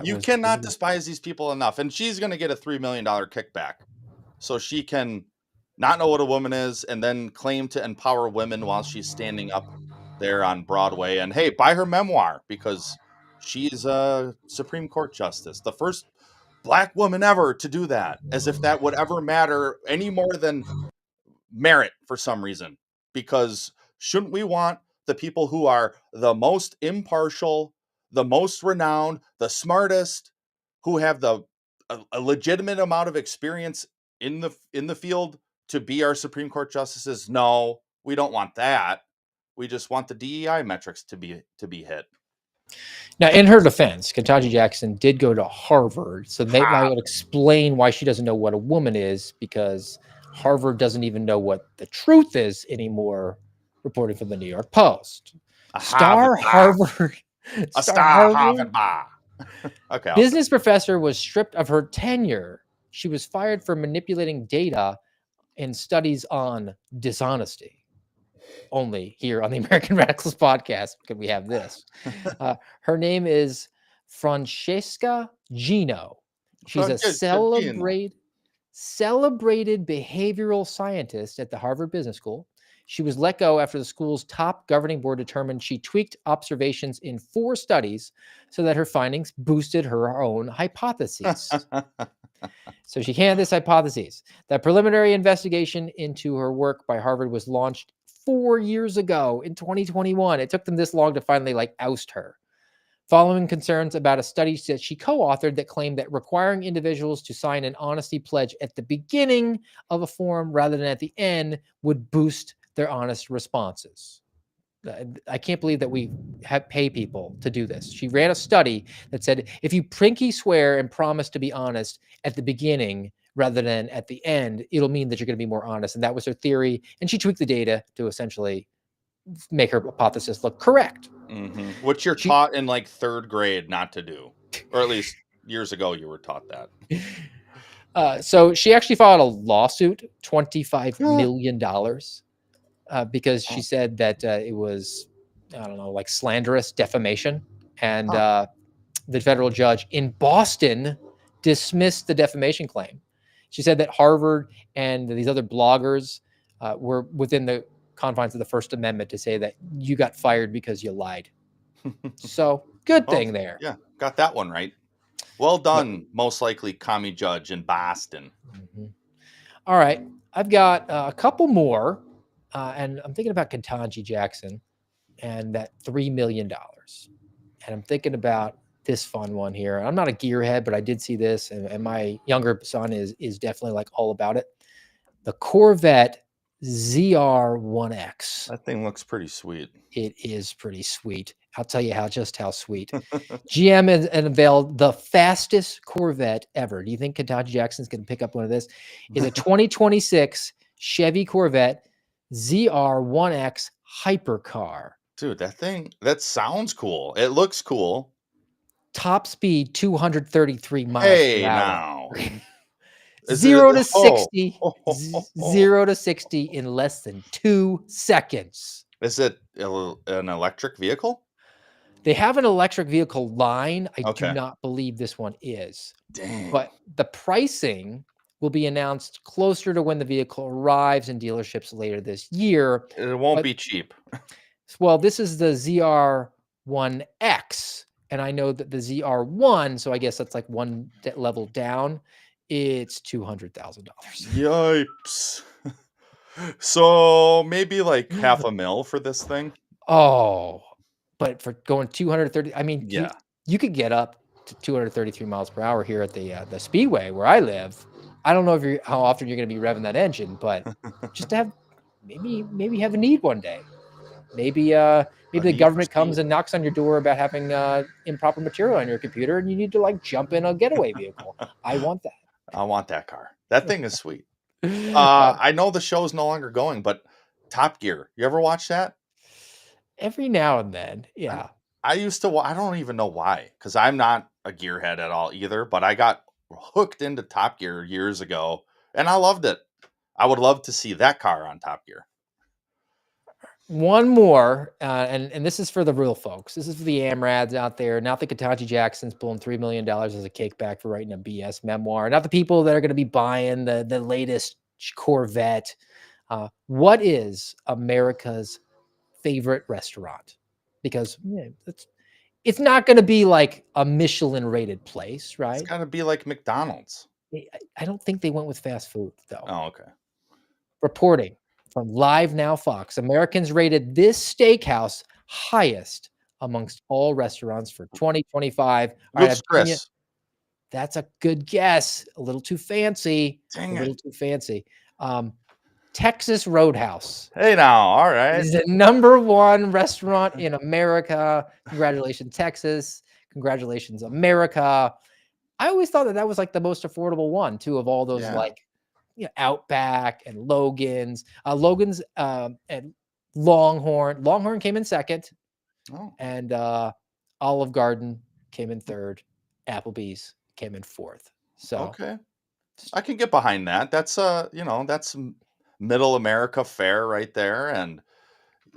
You cannot brilliant. despise these people enough. And she's going to get a $3 million kickback. So she can not know what a woman is and then claim to empower women while she's standing up there on Broadway. And hey, buy her memoir, because she's a Supreme Court justice, the first black woman ever to do that, as if that would ever matter any more than merit for some reason. Because shouldn't we want the people who are the most impartial, the most renowned, the smartest, who have a legitimate amount of experience in the field to be our Supreme Court justices? No, we don't want that. We just want the DEI metrics to be hit. Now, in her defense, Ketanji Jackson did go to Harvard, so they might explain why she doesn't know what a woman is, because Harvard doesn't even know what the truth is anymore, reporting from the New York Post. Star Harvard bar. Okay. Business professor was stripped of her tenure. She was fired for manipulating data in studies on dishonesty. Only here on the American Radicals podcast could we have this. Her name is Francesca Gino. She's a celebrated behavioral scientist at the Harvard Business School. She was let go after the school's top governing board determined she tweaked observations in 4 studies so that her findings boosted her own hypotheses. So she had this hypothesis. That preliminary investigation into her work by Harvard was launched 4 years ago in 2021. It took them this long to finally oust her. Following concerns about a study that she co-authored that claimed that requiring individuals to sign an honesty pledge at the beginning of a form rather than at the end would boost their honest responses. I can't believe that we pay people to do this. She ran a study that said if you pinky swear and promise to be honest at the beginning rather than at the end, it'll mean that you're going to be more honest. And that was her theory. And she tweaked the data to essentially make her hypothesis look correct. Which you're taught in 3rd grade not to do, or at least years ago you were taught that. So she actually filed a lawsuit, $25 million, because she said that it was, I don't know, slanderous defamation. And the federal judge in Boston dismissed the defamation claim. She said that Harvard and these other bloggers were within the confines of the First Amendment to say that you got fired because you lied. So good thing there. Yeah, got that one right. Well done, most likely commie judge in Boston. All right, I've got a couple more, and I'm thinking about Ketanji Jackson and that $3 million. And I'm thinking about this fun one here. I'm not a gearhead, but I did see this, and my younger son is definitely all about it. The Corvette ZR1X. That thing looks pretty sweet. It is pretty sweet. I'll tell you just how sweet. GM has unveiled the fastest Corvette ever. Do you think Ketanji Jackson's going to pick up one of this? It's a 2026 Chevy Corvette ZR1X hypercar. Dude, that sounds cool. It looks cool. Top speed 233 miles per hour. now. 0 to 60 in less than 2 seconds. Is it an electric vehicle? They have an electric vehicle line. I do not believe this one is. Dang. But the pricing will be announced closer to when the vehicle arrives in dealerships later this year. It won't be cheap. Well, this is the ZR1X, and I know that the ZR1, so I guess that's one level down, it's $200,000. Yipes. So maybe $500,000 for this thing. Oh, but for going 230, I mean, yeah, you could get up to 233 miles per hour here at the Speedway where I live. I don't know how often you're going to be revving that engine, but just to have maybe have a need one day. Maybe the government comes and knocks on your door about having improper material on your computer, and you need to jump in a getaway vehicle. I want that. I want that car. That thing is sweet. I know the show is no longer going, but Top Gear. You ever watch that? Every now and then, yeah. I used to. I don't even know why, because I'm not a gearhead at all either. But I got hooked into Top Gear years ago, and I loved it. I would love to see that car on Top Gear. One more, and this is for the real folks. This is for the AmRads out there. Not the Ketanji Jackson's pulling $3 million as a kickback for writing a BS memoir. Not the people that are going to be buying the latest Corvette. What is America's favorite restaurant? Because it's not going to be a Michelin-rated place, right? It's got to be like McDonald's. I don't think they went with fast food, though. Oh, okay. Reporting from Live Now Fox, Americans rated this steakhouse highest amongst all restaurants for 2025. Ruth's Chris. That's a good guess. A little too fancy. Dang a little too fancy. Texas Roadhouse. Hey now, all right. This is the #1 restaurant in America. Congratulations, Texas. Congratulations, America. I always thought that was the most affordable one, too, of all those Outback and Logan's. Logan's and Longhorn. Longhorn came in second. Oh. And Olive Garden came in third. Applebee's came in fourth. So okay, I can get behind that. That's that's middle America fare right there, and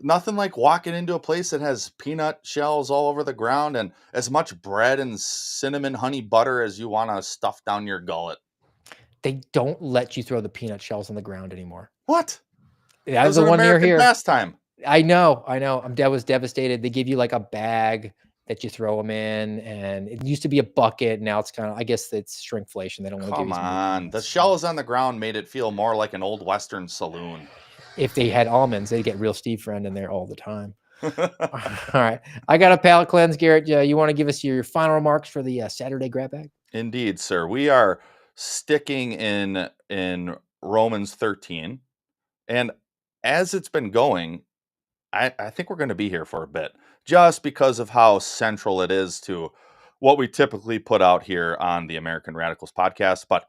nothing like walking into a place that has peanut shells all over the ground and as much bread and cinnamon honey butter as you want to stuff down your gullet. They don't let you throw the peanut shells on the ground anymore. What? That It was was the an one near American here. pastime. I know. I was devastated. They give you like a bag that you throw them in, and it used to be a bucket. Now it's kind of, I guess it's shrinkflation. They don't want to give Come you some on. The almonds. shells on the ground made it feel more like an old Western saloon. If they had almonds, they'd get real Steve Friend in there all the time. All right. I got a palate cleanse, Garrett. You want to give us your final remarks for the Saturday grab bag? Indeed, sir. We are sticking in Romans 13. And as it's been going, I think we're going to be here for a bit, just because of how central it is to what we typically put out here on the American Radicals podcast. But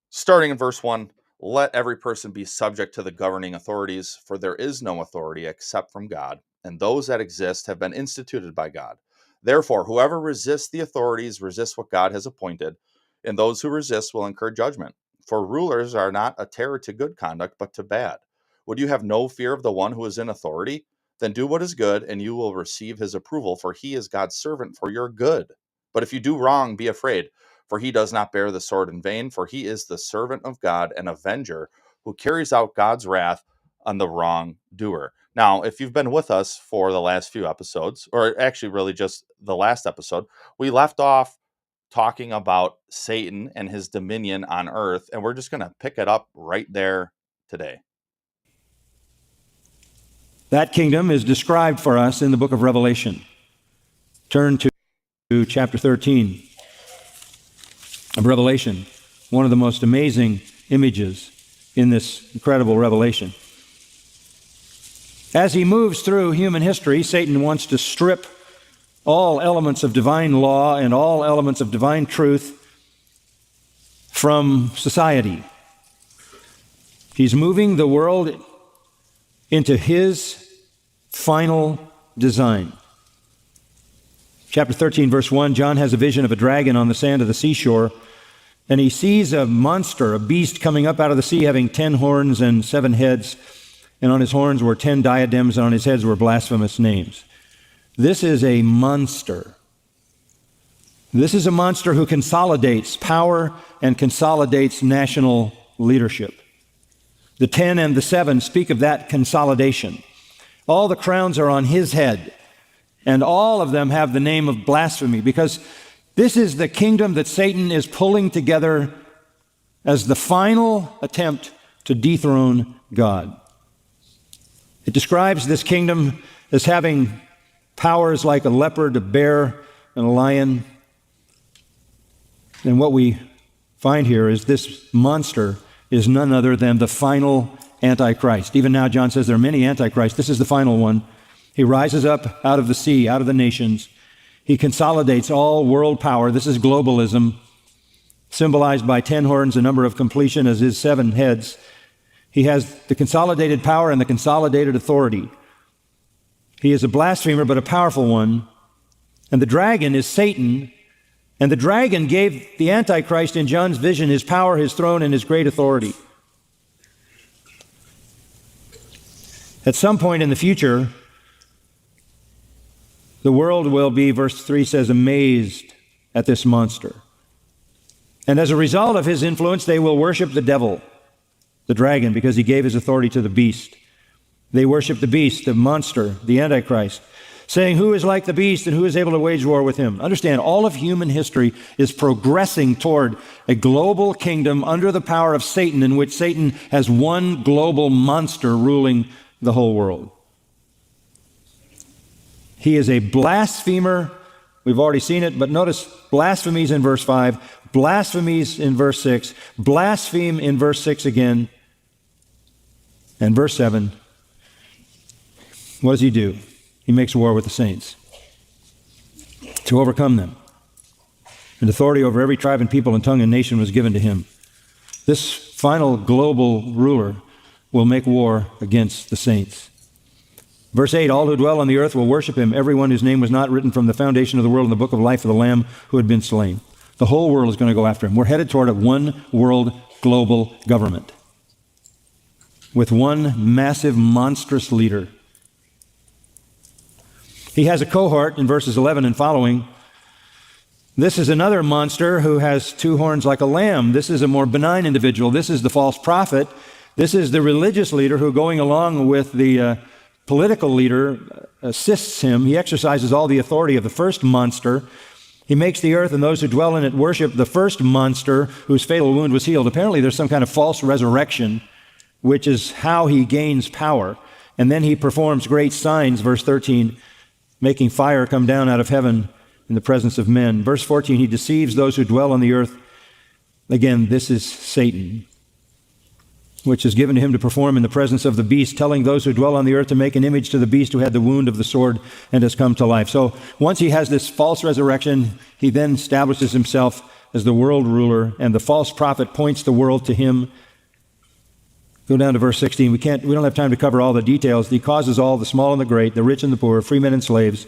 starting in verse 1, let every person be subject to the governing authorities, for there is no authority except from God, and those that exist have been instituted by God. Therefore, whoever resists the authorities resists what God has appointed, and those who resist will incur judgment. For rulers are not a terror to good conduct, but to bad. Would you have no fear of the one who is in authority? Then do what is good, and you will receive his approval, for he is God's servant for your good. But if you do wrong, be afraid, for he does not bear the sword in vain, for he is the servant of God, an avenger, who carries out God's wrath on the wrongdoer. Now, if you've been with us for the last few episodes, or actually really just the last episode, we left off talking about Satan and his dominion on earth, and we're just going to pick it up right there today. That kingdom is described for us in the book of Revelation. Turn to chapter 13 of Revelation, one of the most amazing images in this incredible revelation. As he moves through human history, Satan wants to strip all elements of divine law and all elements of divine truth from society. He's moving the world into his final design. Chapter 13, verse 1, John has a vision of a dragon on the sand of the seashore, and he sees a monster, a beast coming up out of the sea, having 10 horns and 7 heads, and on his horns were 10 diadems, and on his heads were blasphemous names. This is a monster. This is a monster who consolidates power and consolidates national leadership. The 10 and the 7 speak of that consolidation. All the crowns are on his head, and all of them have the name of blasphemy, because this is the kingdom that Satan is pulling together as the final attempt to dethrone God. It describes this kingdom as having powers like a leopard, a bear, and a lion. And what we find here is this monster is none other than the final Antichrist. Even now, John says there are many Antichrists. This is the final one. He rises up out of the sea, out of the nations. He consolidates all world power. This is globalism, symbolized by 10 horns, a number of completion, as his 7 heads. He has the consolidated power and the consolidated authority. He is a blasphemer, but a powerful one. And the dragon is Satan. And the dragon gave the Antichrist in John's vision his power, his throne, and his great authority. At some point in the future, the world will be, verse 3 says, amazed at this monster. And as a result of his influence, they will worship the devil, the dragon, because he gave his authority to the beast. They worship the beast, the monster, the Antichrist, saying, who is like the beast and who is able to wage war with him? Understand, all of human history is progressing toward a global kingdom under the power of Satan, in which Satan has one global monster ruling the whole world. He is a blasphemer. We've already seen it, but notice blasphemies in verse 5, blasphemies in verse 6, blaspheme in verse 6 again, and verse 7. What does he do? He makes war with the saints to overcome them. And authority over every tribe and people and tongue and nation was given to him. This final global ruler will make war against the saints. Verse 8, all who dwell on the earth will worship him, everyone whose name was not written from the foundation of the world in the book of life of the Lamb who had been slain. The whole world is going to go after him. We're headed toward a one world global government with one massive, monstrous leader. He has a cohort in verses 11 and following. This is another monster who has 2 horns like a lamb. This is a more benign individual. This is the false prophet. This is the religious leader who, going along with the political leader, assists him. He exercises all the authority of the first monster. He makes the earth and those who dwell in it worship the first monster whose fatal wound was healed. Apparently there's some kind of false resurrection, which is how he gains power. And then he performs great signs, verse 13, making fire come down out of heaven in the presence of men. Verse 14, he deceives those who dwell on the earth. Again, this is Satan, which is given to him to perform in the presence of the beast, telling those who dwell on the earth to make an image to the beast who had the wound of the sword and has come to life. So once he has this false resurrection, he then establishes himself as the world ruler, and the false prophet points the world to him. Go down to verse 16. We don't have time to cover all the details. He causes all, the small and the great, the rich and the poor, free men and slaves,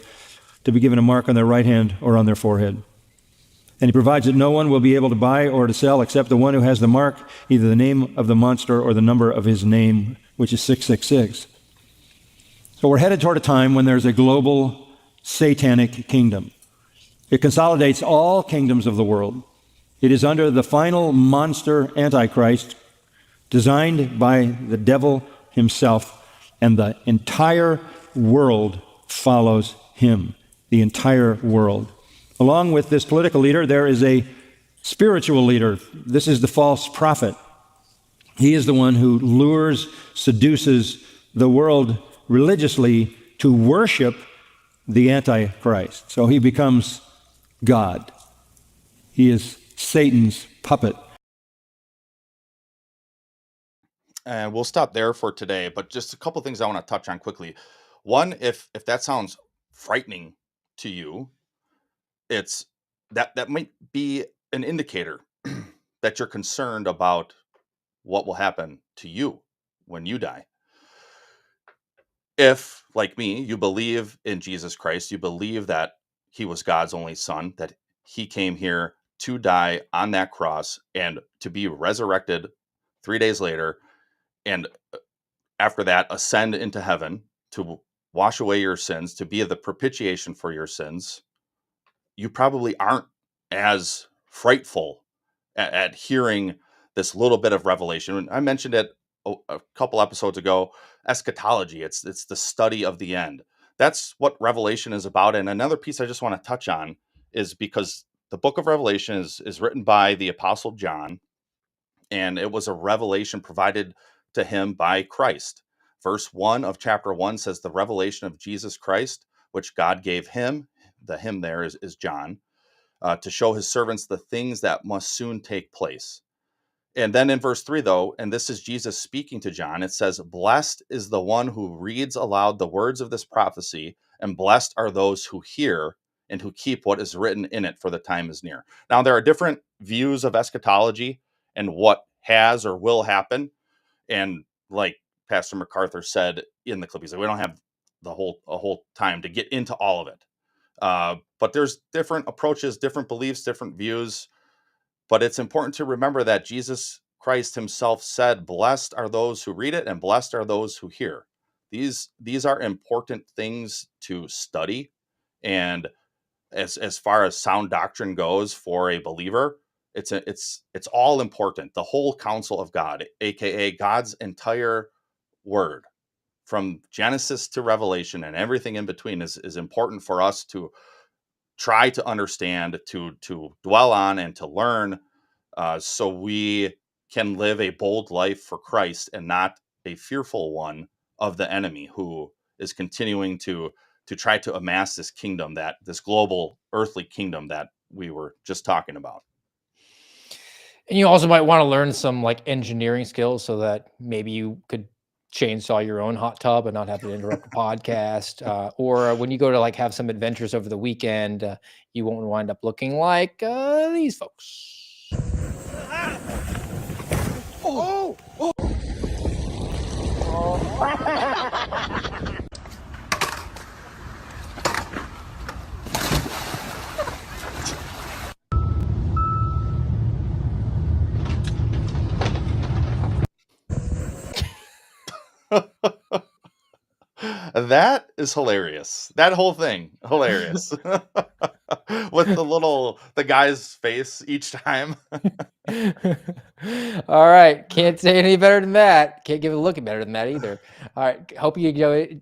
to be given a mark on their right hand or on their forehead. And he provides that no one will be able to buy or to sell except the one who has the mark, either the name of the monster or the number of his name, which is 666. So we're headed toward a time when there's a global satanic kingdom. It consolidates all kingdoms of the world. It is under the final monster Antichrist, designed by the devil himself, and the entire world follows him. The entire world. Along with this political leader, there is a spiritual leader. This is the false prophet. He is the one who lures, seduces the world religiously to worship the Antichrist. So he becomes God. He is Satan's puppet. And we'll stop there for today, but just a couple things I want to touch on quickly. One, if that sounds frightening to you, it's that might be an indicator that you're concerned about what will happen to you when you die. If, like me, you believe in Jesus Christ, you believe that he was God's only son, that he came here to die on that cross and to be resurrected 3 days later, and after that ascend into heaven to wash away your sins, to be the propitiation for your sins, you probably aren't as frightful at hearing this little bit of revelation. I mentioned it a couple episodes ago, eschatology. It's the study of the end. That's what Revelation is about. And another piece I just want to touch on is because the book of Revelation is written by the Apostle John, and it was a revelation provided to him by Christ. Verse 1 of chapter 1 says the revelation of Jesus Christ, which God gave him. The him there is John, to show his servants the things that must soon take place. And then in verse 3, though, and this is Jesus speaking to John, it says, blessed is the one who reads aloud the words of this prophecy, and blessed are those who hear and who keep what is written in it, for the time is near. Now, there are different views of eschatology and what has or will happen. And like Pastor MacArthur said in the clip, he said, we don't have a whole time to get into all of it. But there's different approaches, different beliefs, different views. But it's important to remember that Jesus Christ himself said, blessed are those who read it and blessed are those who hear. These are important things to study. And as far as sound doctrine goes for a believer, it's all important. The whole counsel of God, aka God's entire word, from Genesis to Revelation and everything in between, is important for us to try to understand, to dwell on, and to learn, so we can live a bold life for Christ and not a fearful one of the enemy who is continuing to try to amass this kingdom, this global earthly kingdom that we were just talking about. And you also might want to learn some like engineering skills so that maybe you could chainsaw your own hot tub and not have to interrupt a podcast. Or when you go to like have some adventures over the weekend, you won't wind up looking like these folks. Oh! Oh! That is hilarious. That whole thing, hilarious. With the guy's face each time. All right. Can't say any better than that. Can't give it a look better than that either. All right. Hope you enjoyed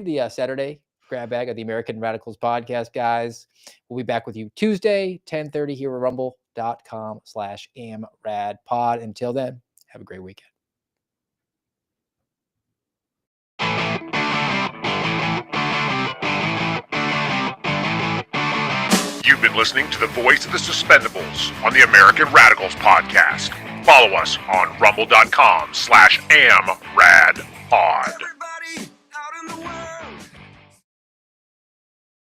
the Saturday grab bag of the American Radicals podcast, guys. We'll be back with you Tuesday, 10:30 here at rumble.com/AmRadPod. Until then, have a great weekend. You've been listening to the voice of the Suspendables on the American Radicals podcast. Follow us on rumble.com/AmRadPod.